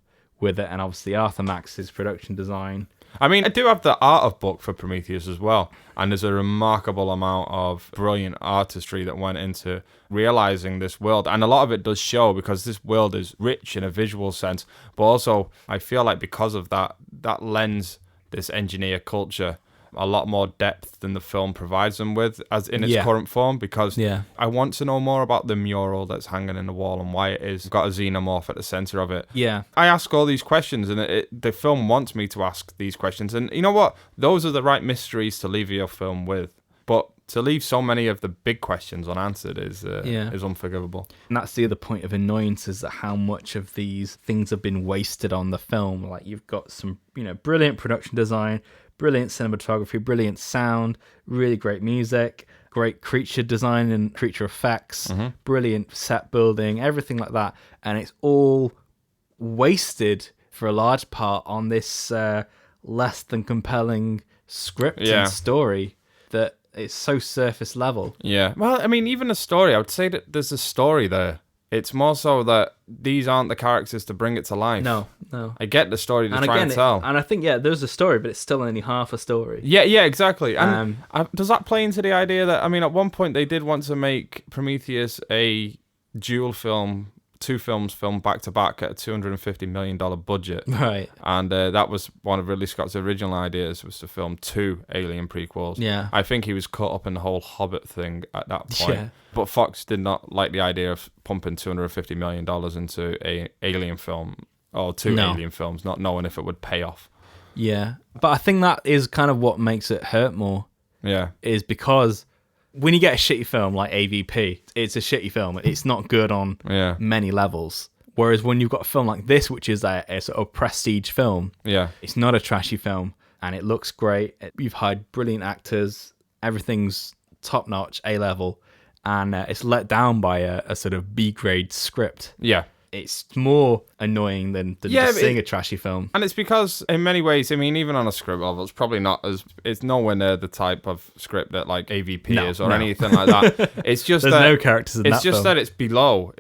with it. And obviously Arthur Max's production design. I mean, I do have the art of book for Prometheus as well. And there's a remarkable amount of brilliant artistry that went into realizing this world. And a lot of it does show because this world is rich in a visual sense. But also, I feel like because of that lens... this engineer culture a lot more depth than the film provides them with as in its current form, because I want to know more about the mural that's hanging in the wall and why it is got a xenomorph at the center of it. Yeah. I ask all these questions, and the film wants me to ask these questions. And you know what? Those are the right mysteries to leave your film with. But to leave so many of the big questions unanswered is unforgivable. And that's the other point of annoyance, is that how much of these things have been wasted on the film. Like, you've got some, brilliant production design, brilliant cinematography, brilliant sound, really great music, great creature design and creature effects, brilliant set building, everything like that. And it's all wasted for a large part on this less than compelling script and story that it's so surface level. Yeah. Well, I mean, even a story, I would say that there's a story there. It's more so that these aren't the characters to bring it to life. No. I get the story to try and tell. And I think, there's a story, but it's still only half a story. Yeah, exactly. And does that play into the idea that, I mean, at one point they did want to make Prometheus a dual film, two films filmed back to back at a $250 million budget. Right. And that was one of Ridley Scott's original ideas, was to film 2 Alien prequels. Yeah. I think he was caught up in the whole Hobbit thing at that point. Yeah. But Fox did not like the idea of pumping $250 million into a Alien film, or 2 Alien films, not knowing if it would pay off. Yeah. But I think that is kind of what makes it hurt more. Yeah. Is because when you get a shitty film like AVP, it's a shitty film. It's not good on many levels. Whereas when you've got a film like this, which is a sort of prestige film, it's not a trashy film, and it looks great. You've hired brilliant actors. Everything's top-notch, A-level, and it's let down by a sort of B-grade script. Yeah. It's more annoying than just seeing a trashy film. And it's because, in many ways, I mean, even on a script level, it's probably not it's nowhere near the type of script that like AVP is or anything like that. It's just There's no characters in that film. It's just that it's below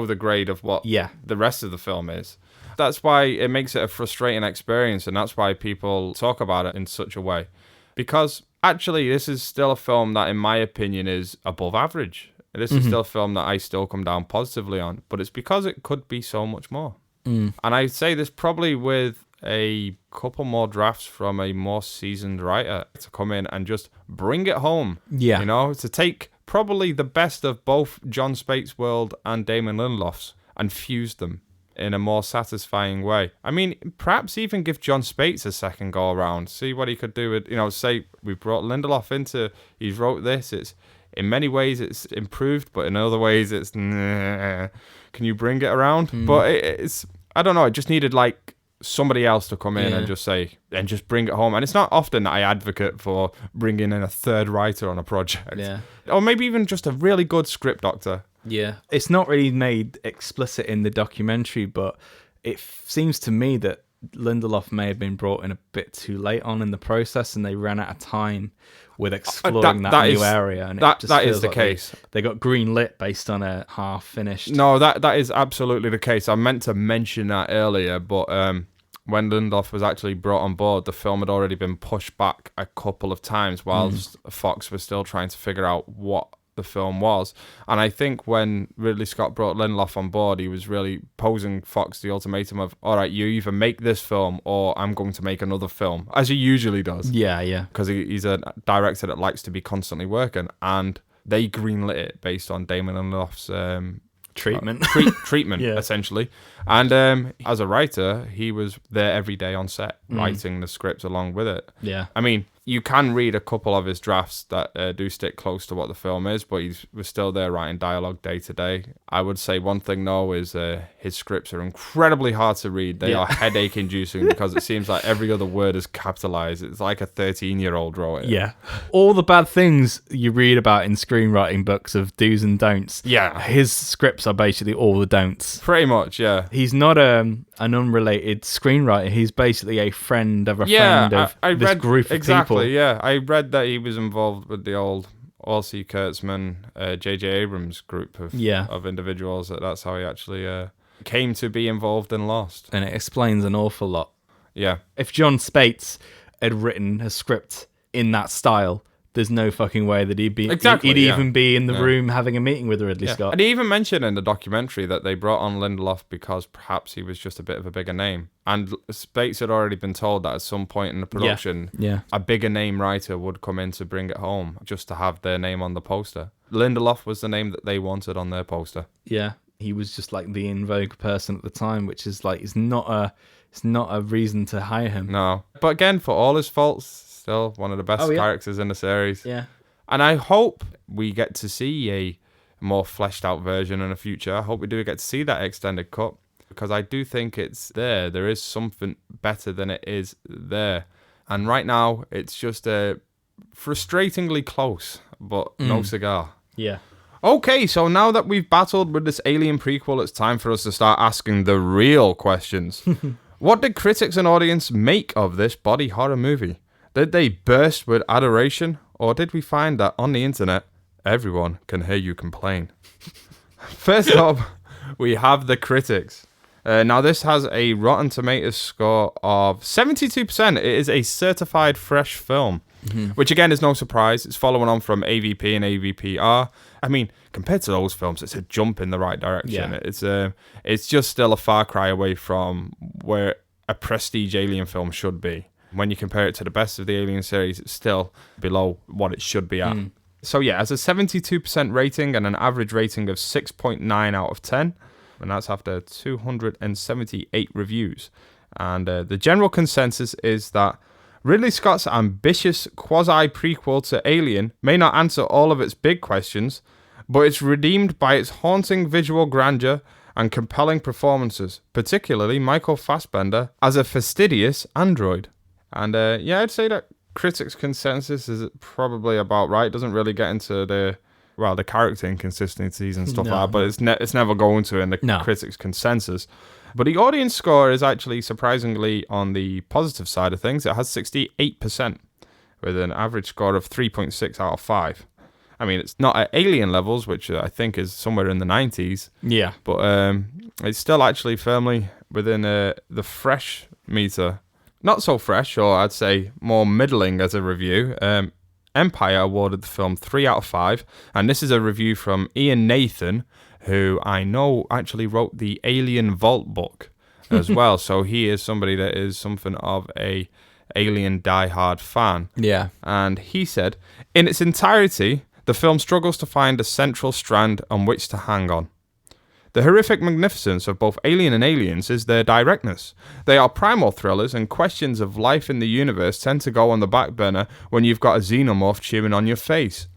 the grade of what the rest of the film is. That's why it makes it a frustrating experience, and that's why people talk about it in such a way. Because, actually, this is still a film that, in my opinion, is above average. This is still a film that I still come down positively on, but it's because it could be so much more. And I say this probably with a couple more drafts from a more seasoned writer to come in and just bring it home. Yeah. To take probably the best of both John Spaihts' world and Damon Lindelof's and fuse them in a more satisfying way. I mean, perhaps even give John Spaihts a second go around, see what he could do with, say we brought Lindelof into, he's wrote this, in many ways it's improved, but in other ways it's can you bring it around? But it's I don't know, it just needed like somebody else to come in and just say and just bring it home. And it's not often that I advocate for bringing in a third writer on a project. Yeah. Or maybe even just a really good script doctor. Yeah. It's not really made explicit in the documentary, but it seems to me that Lindelof may have been brought in a bit too late on in the process, and they ran out of time with exploring that new area. And that is the case. They got green lit based on a half finished. No, that is absolutely the case. I meant to mention that earlier, but when Lindelof was actually brought on board, the film had already been pushed back a couple of times whilst Fox was still trying to figure out what the film was. And I think when Ridley Scott brought Lindelof on board, he was really posing Fox the ultimatum of, all right, you either make this film or I'm going to make another film, as he usually does. Yeah. Because he's a director that likes to be constantly working, and they greenlit it based on Damon Lindelof's treatment. Treatment, essentially. And as a writer, he was there every day on set, writing the script along with it. Yeah. I mean, you can read a couple of his drafts that do stick close to what the film is, but he was still there writing dialogue day to day. I would say one thing, though, is his scripts are incredibly hard to read. They are headache-inducing because it seems like every other word is capitalized. It's like a 13-year-old wrote it. Yeah. All the bad things you read about in screenwriting books of do's and don'ts. Yeah. His scripts are basically all the don'ts. Pretty much, yeah. He's not an unrelated screenwriter. He's basically a friend of a friend of this group of people. Yeah, I read that he was involved with the old R.C. Kurtzman, J.J. Abrams group of individuals. That's how he actually came to be involved in Lost. And it explains an awful lot. Yeah. If John Spaihts had written a script in that style, there's no fucking way that he'd Exactly, even be in the room having a meeting with Ridley Scott. And he even mentioned in the documentary that they brought on Lindelof because perhaps he was just a bit of a bigger name. And Spates had already been told that at some point in the production, a bigger name writer would come in to bring it home just to have their name on the poster. Lindelof was the name that they wanted on their poster. Yeah, he was just like the in vogue person at the time, which is like, it's not a reason to hire him. No. But again, for all his faults, still one of the best characters in the series. Yeah. And I hope we get to see a more fleshed out version in the future. I hope we do get to see that extended cut, because I do think it's there. There is something better than it is there. And right now, it's just frustratingly close, but no cigar. Yeah. Okay, so now that we've battled with this Alien prequel, it's time for us to start asking the real questions. What did critics and audience make of this body horror movie? Did they burst with adoration, or did we find that on the internet, everyone can hear you complain? First up, we have the critics. Now, this has a Rotten Tomatoes score of 72%. It is a certified fresh film, which again is no surprise. It's following on from AVP and AVPR. I mean, compared to those films, it's a jump in the right direction. Yeah. It's just still a far cry away from where a prestige Alien film should be. When you compare it to the best of the Alien series, it's still below what it should be at. So yeah, has a 72% rating and an average rating of 6.9 out of 10. And that's after 278 reviews. And the general consensus is that Ridley Scott's ambitious quasi-prequel to Alien may not answer all of its big questions, but it's redeemed by its haunting visual grandeur and compelling performances, particularly Michael Fassbender as a fastidious android. And I'd say that critics' consensus is probably about right. It doesn't really get into the character inconsistencies and stuff like that, but it's never going to in the critics' consensus. But the audience score is actually surprisingly on the positive side of things. It has 68%, with an average score of 3.6 out of 5. I mean, it's not at Alien levels, which I think is somewhere in the 90s. Yeah. But it's still actually firmly within the fresh meter. Not so fresh, or I'd say more middling as a review. Empire awarded the film 3 out of 5, and this is a review from Ian Nathan, who I know actually wrote the Alien Vault book as well. So he is somebody that is something of a Alien diehard fan. Yeah. And he said, in its entirety, the film struggles to find a central strand on which to hang on. The horrific magnificence of both Alien and Aliens is their directness. They are primal thrillers, and questions of life in the universe tend to go on the back burner when you've got a xenomorph chewing on your face.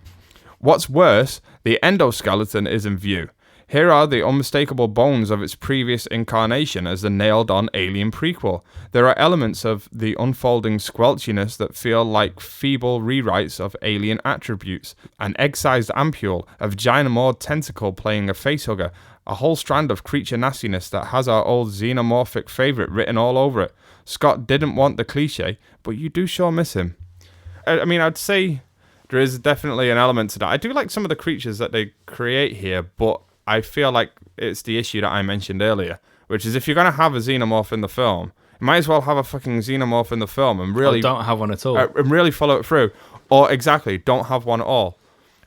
What's worse, the endoskeleton is in view. Here are the unmistakable bones of its previous incarnation as the nailed-on Alien prequel. There are elements of the unfolding squelchiness that feel like feeble rewrites of Alien attributes. An egg-sized ampule, a vagina-mawed tentacle playing a facehugger, a whole strand of creature nastiness that has our old xenomorphic favourite written all over it. Scott didn't want the cliche, but you do sure miss him. I mean, I'd say there is definitely an element to that. I do like some of the creatures that they create here, but I feel like it's the issue that I mentioned earlier, which is if you're going to have a xenomorph in the film, you might as well have a fucking xenomorph in the film and really... Or don't have one at all. And really follow it through. Or exactly, don't have one at all.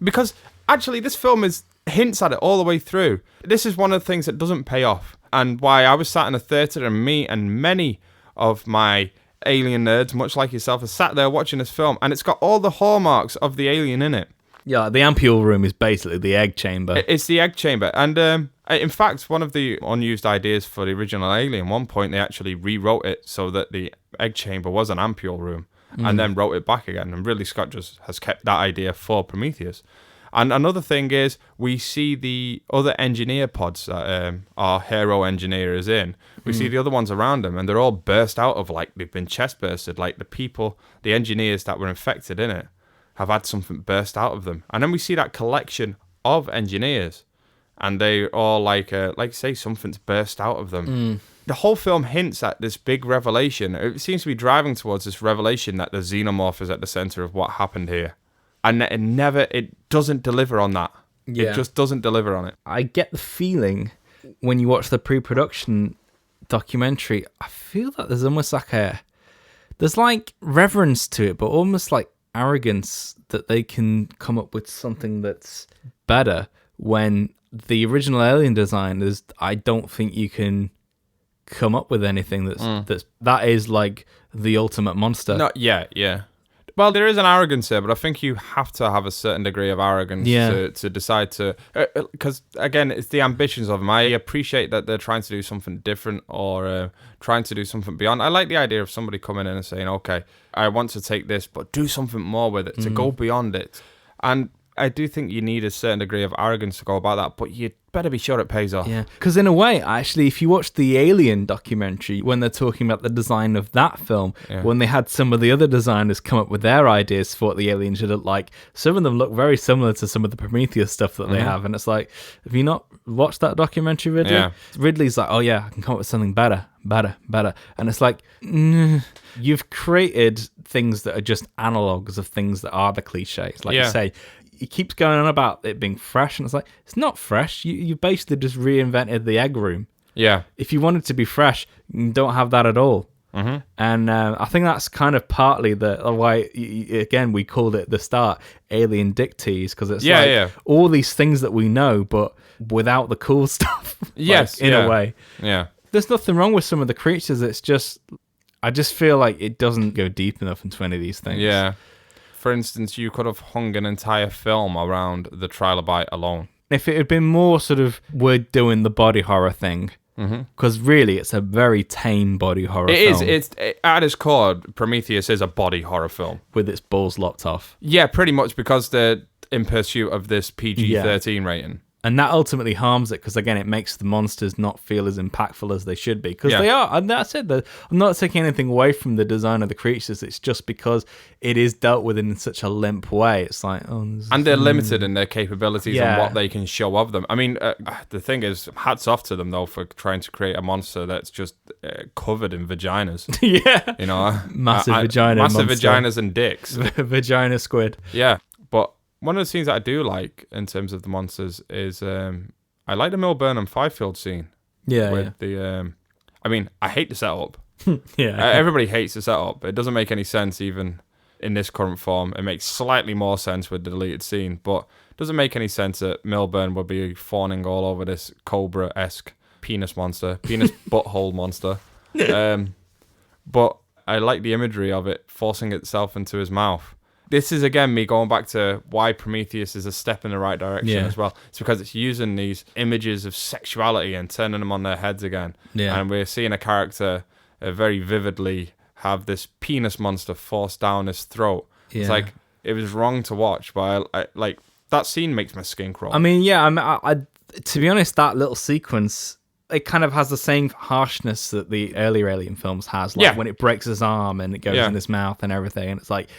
Because actually this film hints at it all the way through. This is one of the things that doesn't pay off, and why I was sat in a theatre, and me and many of my Alien nerds, much like yourself, are sat there watching this film, and it's got all the hallmarks of the Alien in it. Yeah, the ampule room is basically the egg chamber. It's the egg chamber. And in fact, one of the unused ideas for the original Alien, one point they actually rewrote it so that the egg chamber was an ampule room, and then wrote it back again. And Ridley Scott just has kept that idea for Prometheus. And another thing is, we see the other engineer pods that our hero engineer is in. We see the other ones around him, and they're all burst out of, like, they've been chest bursted. Like, the people, the engineers that were infected in it, have had something burst out of them. And then we see that collection of engineers, and they all like say something's burst out of them. The whole film hints at this big revelation. It seems to be driving towards this revelation that the xenomorph is at the center of what happened here. And it doesn't deliver on that. Yeah. It just doesn't deliver on it. I get the feeling when you watch the pre-production documentary, I feel that there's almost like there's like reverence to it, but almost like arrogance that they can come up with something that's better when the original Alien designers, I don't think you can come up with anything that is like the ultimate monster. No, yeah. Well, there is an arrogance here, but I think you have to have a certain degree of arrogance to decide to... Because, again, it's the ambitions of them. I appreciate that they're trying to do something different or trying to do something beyond. I like the idea of somebody coming in and saying, okay, I want to take this, but do something more with it, to go beyond it. And I do think you need a certain degree of arrogance to go about that, but you better be sure it pays off. Yeah, because in a way, actually, if you watch the Alien documentary, when they're talking about the design of that film, when they had some of the other designers come up with their ideas for what the Alien should look like, some of them look very similar to some of the Prometheus stuff that they have, and it's like, have you not watched that documentary, Ridley? Yeah. Ridley's like, oh yeah, I can come up with something better, and it's like, you've created things that are just analogues of things that are the cliches, like you say. He keeps going on about it being fresh, and it's like, it's not fresh. You basically just reinvented the egg room. Yeah. If you want it to be fresh, you don't have that at all. And I think that's kind of partly why, again, we called it at the start Alien Dicktease, because it's all these things that we know, but without the cool stuff. Yes, in a way. Yeah. There's nothing wrong with some of the creatures. It's just, I just feel like it doesn't go deep enough into any of these things. Yeah. For instance, you could have hung an entire film around the trilobite alone. If it had been more sort of, we're doing the body horror thing, because really it's a very tame body horror film. It's at its core, Prometheus is a body horror film. With its balls locked off. Yeah, pretty much, because they're in pursuit of this PG-13 rating. And that ultimately harms it, because again, it makes the monsters not feel as impactful as they should be. Because they are, and that's it. I'm not taking anything away from the design of the creatures. It's just because it is dealt with in such a limp way. It's like, and they're limited in their capabilities and what they can show of them. I mean, the thing is, hats off to them though for trying to create a monster that's just covered in vaginas. Yeah, you know, massive vaginas and dicks. Vagina squid. Yeah, but one of the scenes that I do like in terms of the monsters is I like the Milburn and Fifield scene. Yeah, with the I mean, I hate the setup. Yeah, everybody hates the setup. It doesn't make any sense even in this current form. It makes slightly more sense with the deleted scene, but it doesn't make any sense that Milburn would be fawning all over this Cobra-esque penis butthole monster. But I like the imagery of it forcing itself into his mouth. This is, again, me going back to why Prometheus is a step in the right direction as well. It's because it's using these images of sexuality and turning them on their heads again. Yeah. And we're seeing a character very vividly have this penis monster forced down his throat. Yeah. It's like, it was wrong to watch, but I like, that scene makes my skin crawl. I mean, yeah, I to be honest, that little sequence, it kind of has the same harshness that the earlier Alien films has. Like when it breaks his arm and it goes in his mouth and everything. And it's like,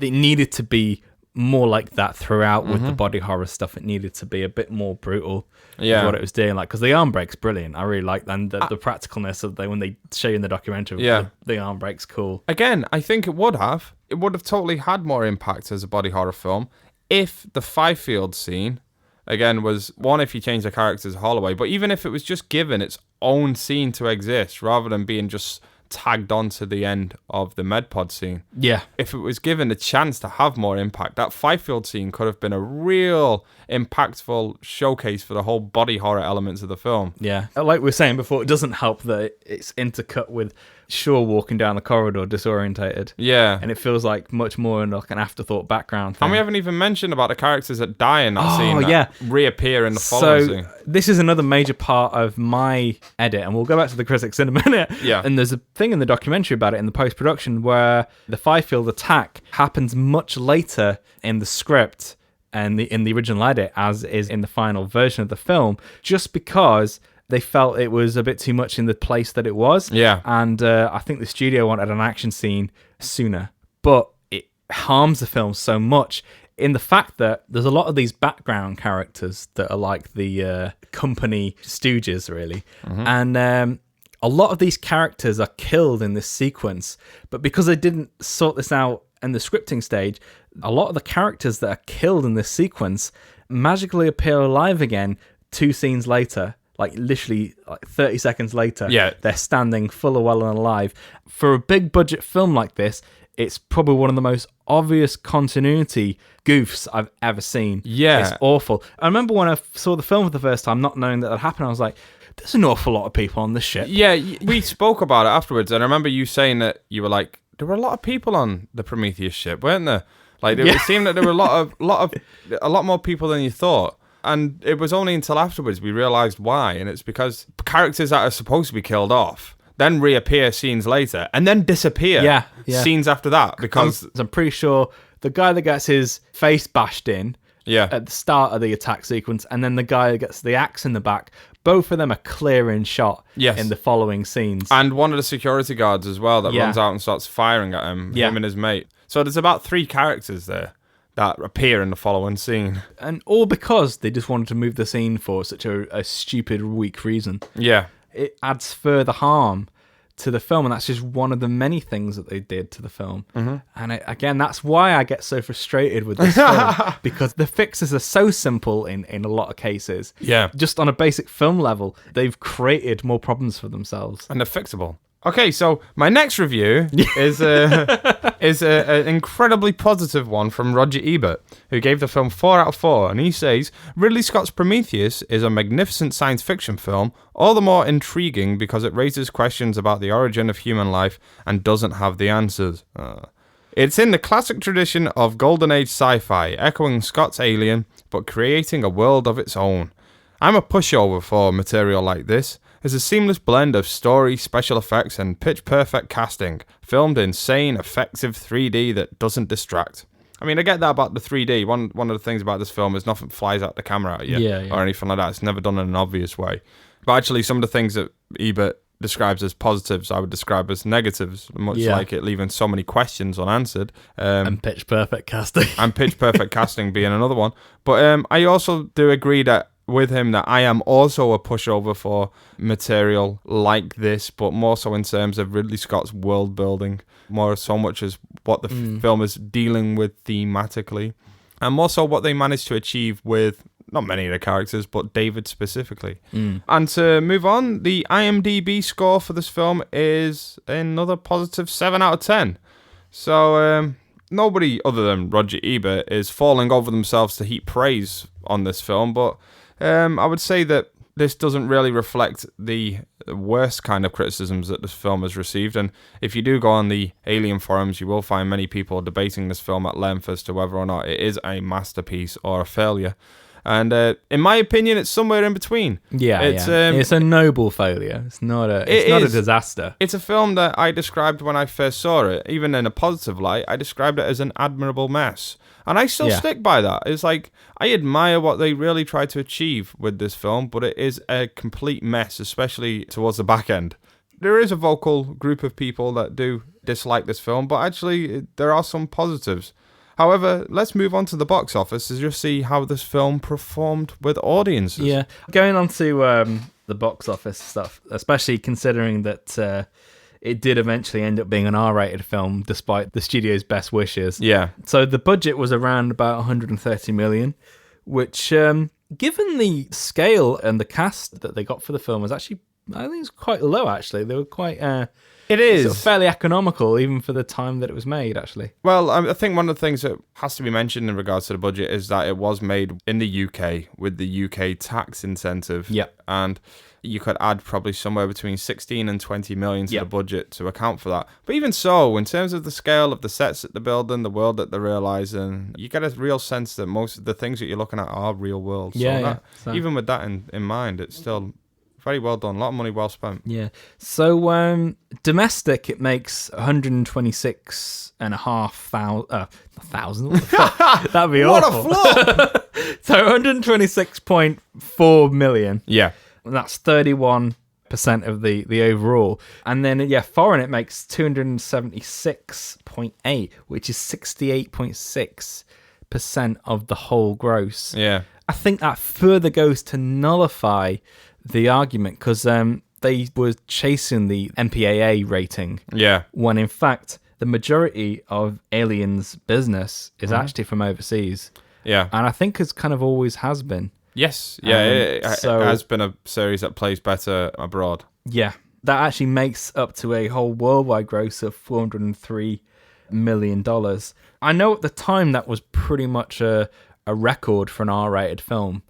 it needed to be more like that throughout with the body horror stuff. It needed to be a bit more brutal with what it was doing. Like, because the arm break's brilliant. I really like that. And the practicalness of when they show you in the documentary, the arm break's cool. Again, I think it would have totally had more impact as a body horror film if the Fifield scene, again, was one, if you change the characters Holloway, but even if it was just given its own scene to exist rather than being just tagged on to the end of the MedPod scene. Yeah. If it was given a chance to have more impact, that Fifield scene could have been a real impactful showcase for the whole body horror elements of the film. Yeah. Like we were saying before, it doesn't help that it's intercut with Shaw walking down the corridor disorientated. Yeah. And it feels like much more like an afterthought background thing. And we haven't even mentioned about the characters that die in that scene that reappear in the following scene. This is another major part of my edit, and we'll go back to the critics in a minute. Yeah. And there's a thing in the documentary about it in the post-production where the Fifield attack happens much later in the script and in the original edit as is in the final version of the film, just because they felt it was a bit too much in the place that it was. Yeah. And I think the studio wanted an action scene sooner. But it harms the film so much in the fact that there's a lot of these background characters that are like the company stooges, really. Mm-hmm. And a lot of these characters are killed in this sequence. But because they didn't sort this out in the scripting stage, a lot of the characters that are killed in this sequence magically appear alive again 2 scenes later. Like literally 30 seconds later, they're standing full and well and alive. For a big budget film like this, It's probably one of the most obvious continuity goofs I've ever seen. Yeah. It's awful. I remember when I saw the film for the first time, not knowing that had happened, I was like, there's an awful lot of people on this ship. Yeah, we spoke about it afterwards, and I remember you saying that you were like, there were a lot of people on the Prometheus ship, weren't there? Like, it seemed that there were a lot more people than you thought. And it was only until afterwards we realised why, and it's because characters that are supposed to be killed off then reappear scenes later, and then disappear scenes after that, because... I'm pretty sure the guy that gets his face bashed in at the start of the attack sequence, and then the guy that gets the axe in the back, both of them are clear in shot in the following scenes. And one of the security guards as well that runs out and starts firing at him, him and his mate. So there's about 3 characters there that appear in the following scene. And all because they just wanted to move the scene for such a stupid, weak reason. Yeah. It adds further harm to the film, and that's just one of the many things that they did to the film. Mm-hmm. And again, that's why I get so frustrated with this film, because the fixes are so simple in a lot of cases. Yeah. Just on a basic film level, they've created more problems for themselves. And they're fixable. Okay, so my next review is an incredibly positive one from Roger Ebert, who gave the film 4 out of 4, and he says, Ridley Scott's Prometheus is a magnificent science fiction film, all the more intriguing because it raises questions about the origin of human life and doesn't have the answers. It's in the classic tradition of Golden Age sci-fi, echoing Scott's Alien, but creating a world of its own. I'm a pushover for material like this. It's a seamless blend of story, special effects, and pitch-perfect casting, filmed in sane, effective 3D that doesn't distract. I mean, I get that about the 3D. One of the things about this film is nothing flies out the camera at you or anything like that. It's never done in an obvious way. But actually, some of the things that Ebert describes as positives, I would describe as negatives, much like it leaving so many questions unanswered. And pitch-perfect casting. And pitch-perfect casting being another one. But I also do agree that with him that I am also a pushover for material like this, but more so in terms of Ridley Scott's world building, more so much as what the film is dealing with thematically, and more so what they managed to achieve with not many of the characters, but David specifically. And to move on, the IMDb score for this film is another positive 7 out of 10. So nobody other than Roger Ebert is falling over themselves to heap praise on this film, but I would say that this doesn't really reflect the worst kind of criticisms that this film has received. And if you do go on the Alien forums, you will find many people debating this film at length as to whether or not it is a masterpiece or a failure. And in my opinion, it's somewhere in between. It's a noble failure. It's not a disaster. It's a film that I described when I first saw it, even in a positive light. I described it as an admirable mess. And I still stick by that. It's like, I admire what they really tried to achieve with this film, but it is a complete mess, especially towards the back end. There is a vocal group of people that do dislike this film, but actually there are some positives. However, let's move on to the box office to just see how this film performed with audiences. Yeah, going on to the box office stuff, especially considering that it did eventually end up being an R-rated film despite the studio's best wishes. Yeah. So the budget was around about 130 million, which, given the scale and the cast that they got for the film, was actually, I think it's quite low, actually. They were quite... It is. Sort of fairly economical, even for the time that it was made, actually. Well, I think one of the things that has to be mentioned in regards to the budget is that it was made in the UK with the UK tax incentive. Yeah. And you could add probably somewhere between 16 and 20 million to the budget to account for that. But even so, in terms of the scale of the sets that they're building, the world that they're realising, you get a real sense that most of the things that you're looking at are real world. So even with that in mind, it's still... very well done. A lot of money well spent. Yeah. So domestic, it makes 126,500. What the fuck? That'd be awful. What a flop! So 126.4 million. Yeah. That's 31% of the overall. And then, foreign, it makes 276.8, which is 68.6% of the whole gross. Yeah. I think that further goes to nullify the argument, because they were chasing the MPAA rating. Yeah. When in fact, the majority of Aliens business is actually from overseas. Yeah. And I think it kind of always has been. Yes. Yeah. It has been a series that plays better abroad. Yeah. That actually makes up to a whole worldwide gross of 403 million. I know at the time that was pretty much a record for an R-rated film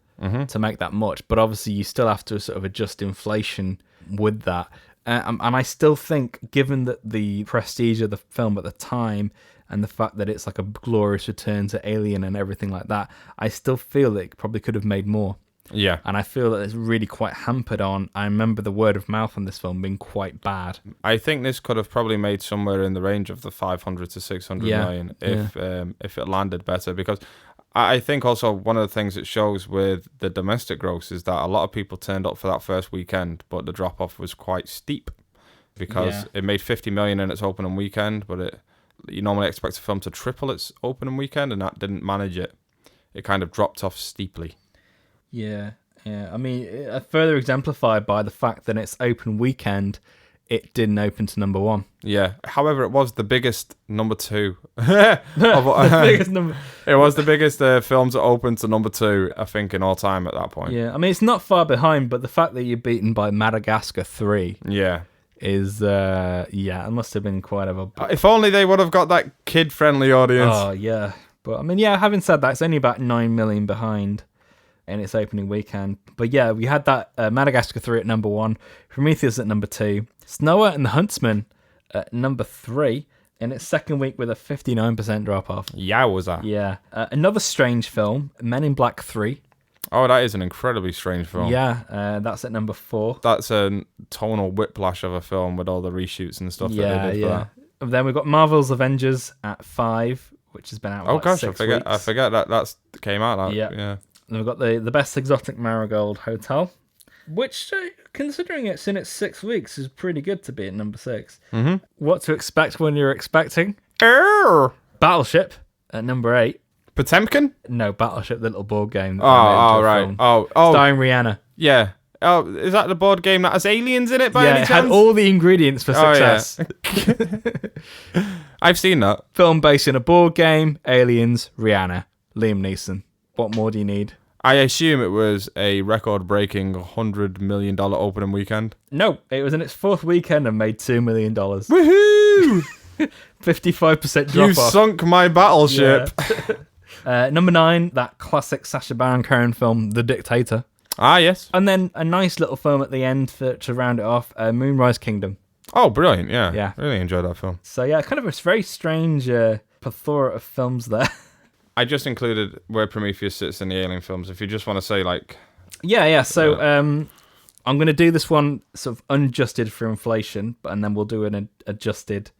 to make that much, but obviously you still have to sort of adjust inflation with that. And I still think, given that the prestige of the film at the time and the fact that it's like a glorious return to Alien and everything like that, I still feel that it probably could have made more. Yeah. And I feel that it's really quite hampered on. I remember the word of mouth on this film being quite bad. I think this could have probably made somewhere in the range of the 500 to 600 million if it landed better. Because I think also one of the things it shows with the domestic gross is that a lot of people turned up for that first weekend, but the drop-off was quite steep because it made 50 million in its opening weekend, but you normally expect a film to triple its opening weekend, and that didn't manage it. It kind of dropped off steeply. Yeah. I mean, further exemplified by the fact that its open weekend, it didn't open to number 1. Yeah. However, it was the biggest number 2. The biggest number. It was the biggest film to open to number 2, I think, in all time at that point. Yeah. I mean, it's not far behind, but the fact that you're beaten by Madagascar 3. Yeah. Is it must have been quite a. If only they would have got that kid-friendly audience. Oh yeah, but I mean, having said that, it's only about 9 million behind in its opening weekend. But yeah, we had that Madagascar 3 at number 1, Prometheus at number 2, Snow and the Huntsman at number 3 in its second week with a 59% drop off. Yeah, was that? Yeah, another strange film, Men in Black 3. Oh, that is an incredibly strange film. Yeah, that's at number 4. That's a tonal whiplash of a film with all the reshoots and stuff that they did for that. And then we've got Marvel's Avengers at 5, which has been out. Oh gosh, 6 I forget that came out. Yeah. Then we've got the Best Exotic Marigold Hotel, which, considering it's in its 6 weeks, is pretty good to be at number 6. Mm-hmm. What to expect when you're expecting? Battleship at number 8. Potemkin? No, Battleship, the little board game. Right. Film, oh. Starring Rihanna. Yeah. Oh, is that the board game that has aliens in it by any chance? Yeah, it had all the ingredients for success. Yeah. I've seen that. Film based in a board game, aliens, Rihanna, Liam Neeson. What more do you need? I assume it was a record-breaking $100 million opening weekend. No, it was in its 4th weekend and made $2 million. Woohoo! 55% drop You off. sunk my battleship. Yeah. Number 9, that classic Sacha Baron Cohen film, The Dictator. Ah, yes. And then a nice little film at the end to round it off, Moonrise Kingdom. Oh, brilliant, yeah. Yeah. Really enjoyed that film. So, yeah, kind of a very strange plethora of films there. I just included where Prometheus sits in the Alien films, if you just want to say, like... Yeah. So, I'm going to do this one sort of unadjusted for inflation, and then we'll do an adjusted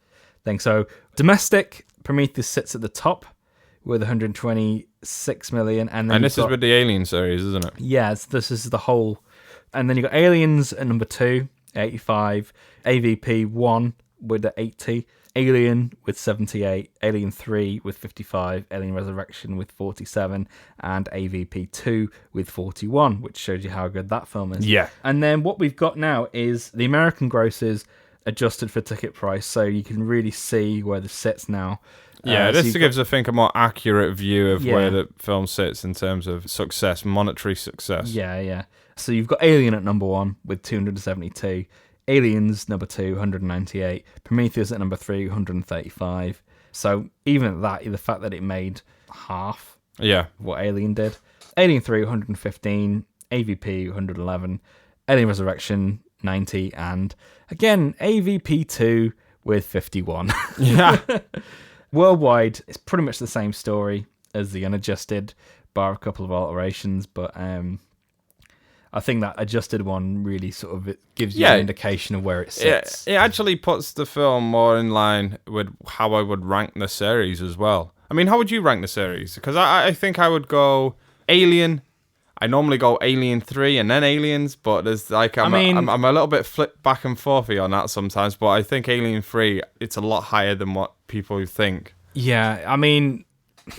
thing. So, domestic, Prometheus sits at the top with 126 million. And this is with the Alien series, isn't it? Yes, this is the whole. And then you got Aliens at number 2, 85, AVP 1 with 80, Alien with 78, Alien 3 with 55, Alien Resurrection with 47, and AVP 2 with 41, which shows you how good that film is. Yeah. And then what we've got now is the American grosses adjusted for ticket price, so you can really see where this sits now. Yeah, this gives, I think, a more accurate view of where the film sits in terms of success, monetary success. Yeah. So you've got Alien at number 1 with 272, Aliens number 2, 198, Prometheus at number 3, 135. So even at that, the fact that it made half what Alien did. Alien 3, 115, AVP 111, Alien Resurrection 90, and again, AVP 2 with 51. Yeah. Worldwide, it's pretty much the same story as the unadjusted, bar a couple of alterations, but I think that adjusted one really sort of gives you an indication of where it sits. It actually puts the film more in line with how I would rank the series as well. I mean, how would you rank the series? Because I think I would go Alien. I normally go Alien 3 and then Aliens, but there's like I'm a little bit flipped back and forthy on that sometimes. But I think Alien 3, it's a lot higher than what people think. Yeah, I mean,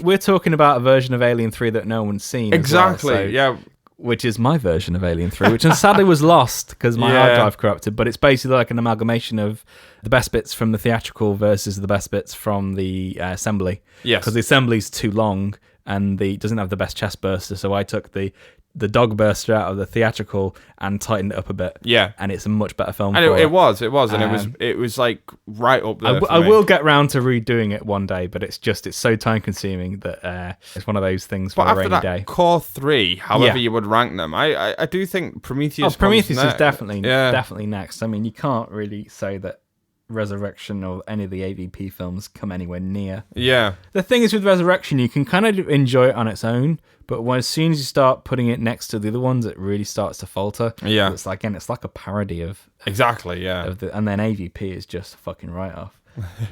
we're talking about a version of Alien 3 that no one's seen. Exactly. As well, so, yeah. Which is my version of Alien 3, which sadly was lost because my hard drive corrupted. But it's basically like an amalgamation of the best bits from the theatrical versus the best bits from the assembly. Yes. Because the assembly's too long and it doesn't have the best chest burster, so I took the the dog burster out of the theatrical and tightened it up a bit. Yeah. And it's a much better film. And for it was, and it was like right up there. I will get round to redoing it one day, but it's so time consuming that it's one of those things for a rainy day. Core 3, however you would rank them, I do think Prometheus. Prometheus is definitely next. I mean, you can't really say that Resurrection or any of the AVP films come anywhere near. Yeah. The thing is with Resurrection, you can kind of enjoy it on its own, but as soon as you start putting it next to the other ones, it really starts to falter. Yeah. It's like a parody of exactly. Yeah. And then AVP is just a fucking write off.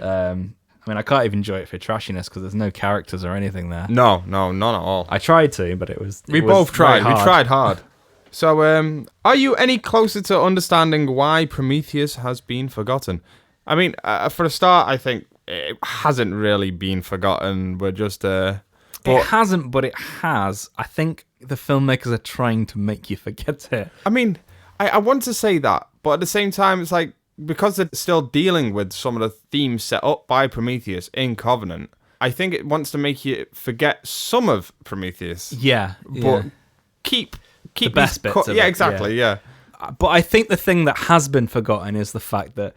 I mean, I can't even enjoy it for trashiness because there's no characters or anything there. No, none at all. I tried to, but it was. We both tried. We tried hard. So, are you any closer to understanding why Prometheus has been forgotten? I mean, for a start, I think it hasn't really been forgotten. We're just... It hasn't, but it has. I think the filmmakers are trying to make you forget it. I mean, I want to say that, but at the same time, it's like, because they're still dealing with some of the themes set up by Prometheus in Covenant, I think it wants to make you forget some of Prometheus. Yeah. But keep the best bits of it. Yeah, exactly, yeah. But I think the thing that has been forgotten is the fact that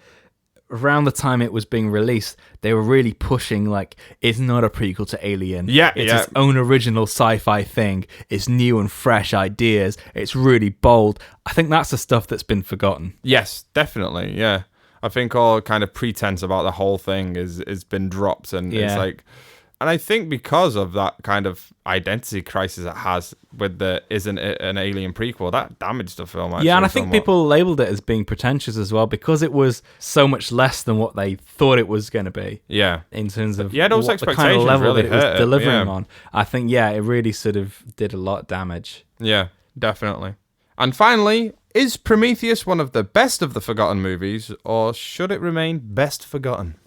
around the time it was being released, they were really pushing, like, it's not a prequel to Alien. Yeah, it's its own original sci-fi thing. It's new and fresh ideas. It's really bold. I think that's the stuff that's been forgotten. Yes, definitely, yeah. I think all kind of pretense about the whole thing is been dropped, and it's like... And I think because of that kind of identity crisis it has with the isn't it an Alien prequel, that damaged the film. Actually, and I think people labelled it as being pretentious as well because it was so much less than what they thought it was going to be. Yeah, in terms of those the kind of level really that it was delivering on. I think it really sort of did a lot of damage. Yeah, definitely. And finally, is Prometheus one of the best of the forgotten movies, or should it remain best forgotten?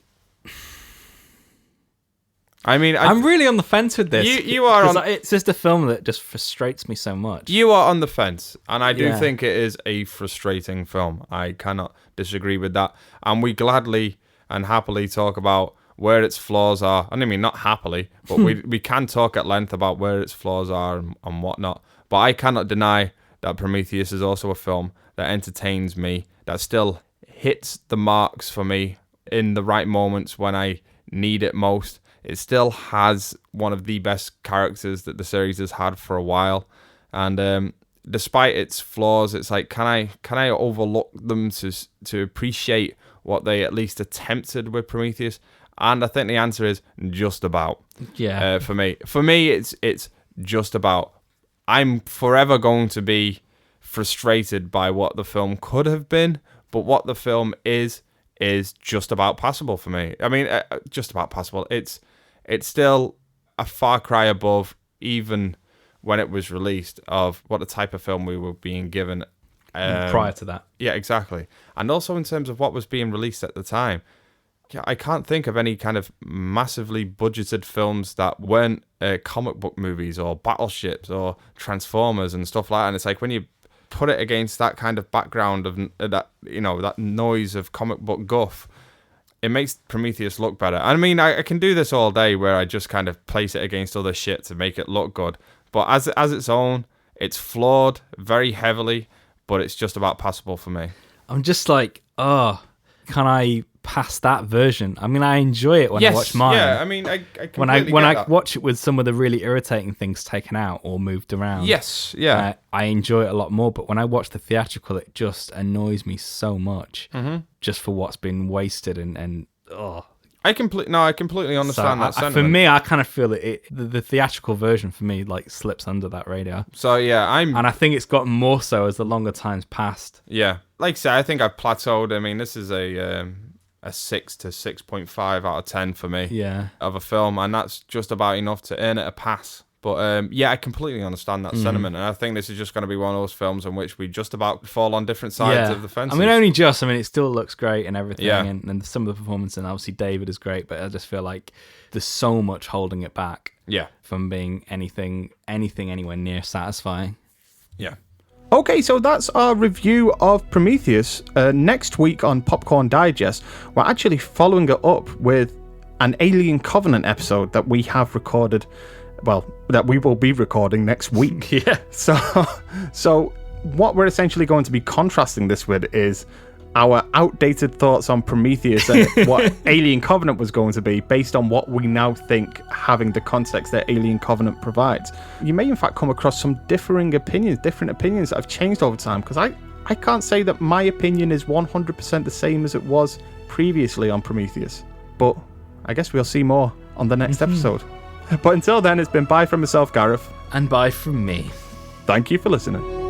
I mean, I'm really on the fence with this. You are on. It's just a film that just frustrates me so much. You are on the fence, and I do think it is a frustrating film. I cannot disagree with that. And we gladly and happily talk about where its flaws are. I mean, not happily, but we can talk at length about where its flaws are and whatnot. But I cannot deny that Prometheus is also a film that entertains me, that still hits the marks for me in the right moments when I need it most. It still has one of the best characters that the series has had for a while, and despite its flaws, it's like, can I overlook them to appreciate what they at least attempted with Prometheus? And I think the answer is just about. Yeah. For me, it's just about. I'm forever going to be frustrated by what the film could have been, but what the film is just about passable for me. I mean, just about passable. It's still a far cry above, even when it was released, of what the type of film we were being given prior to that. Yeah, exactly. And also in terms of what was being released at the time. I can't think of any kind of massively budgeted films that weren't comic book movies or Battleships or Transformers and stuff like that. And it's like when you put it against that kind of background of that, that noise of comic book guff, it makes Prometheus look better. I mean, I can do this all day where I just kind of place it against other shit to make it look good. But as its own, it's flawed very heavily, but it's just about passable for me. I'm just like, can I pass that version? I mean, I enjoy it when I watch mine. Yeah, I mean, I when I watch it with some of the really irritating things taken out or moved around. Yes, yeah. I enjoy it a lot more, but when I watch the theatrical, it just annoys me so much just for what's been wasted and I completely understand that sentiment. For me, I kind of feel that the theatrical version for me like slips under that radar. So yeah, and I think it's gotten more so as the longer time's passed. Yeah, like I say, I think I've plateaued. I mean, this is a 6 to 6.5 out of 10 for me of a film, and that's just about enough to earn it a pass. But I completely understand that sentiment, and I think this is just going to be one of those films in which we just about fall on different sides of the fence. I mean, only just. I mean, it still looks great and everything, yeah. and some of the performance, and obviously David is great, but I just feel like there's so much holding it back from being anything anywhere near satisfying. Yeah. Okay, so that's our review of Prometheus. Next week on Popcorn Digest, we're actually following it up with an Alien Covenant episode that we have recorded well, that we will be recording next week. Yeah. So what we're essentially going to be contrasting this with is our outdated thoughts on Prometheus and what Alien Covenant was going to be based on what we now think having the context that Alien Covenant provides. You may in fact come across some different opinions that have changed over time, because I can't say that my opinion is 100% the same as it was previously on Prometheus, but I guess we'll see more on the next episode. But until then, it's been bye from myself, Gareth. And bye from me. Thank you for listening.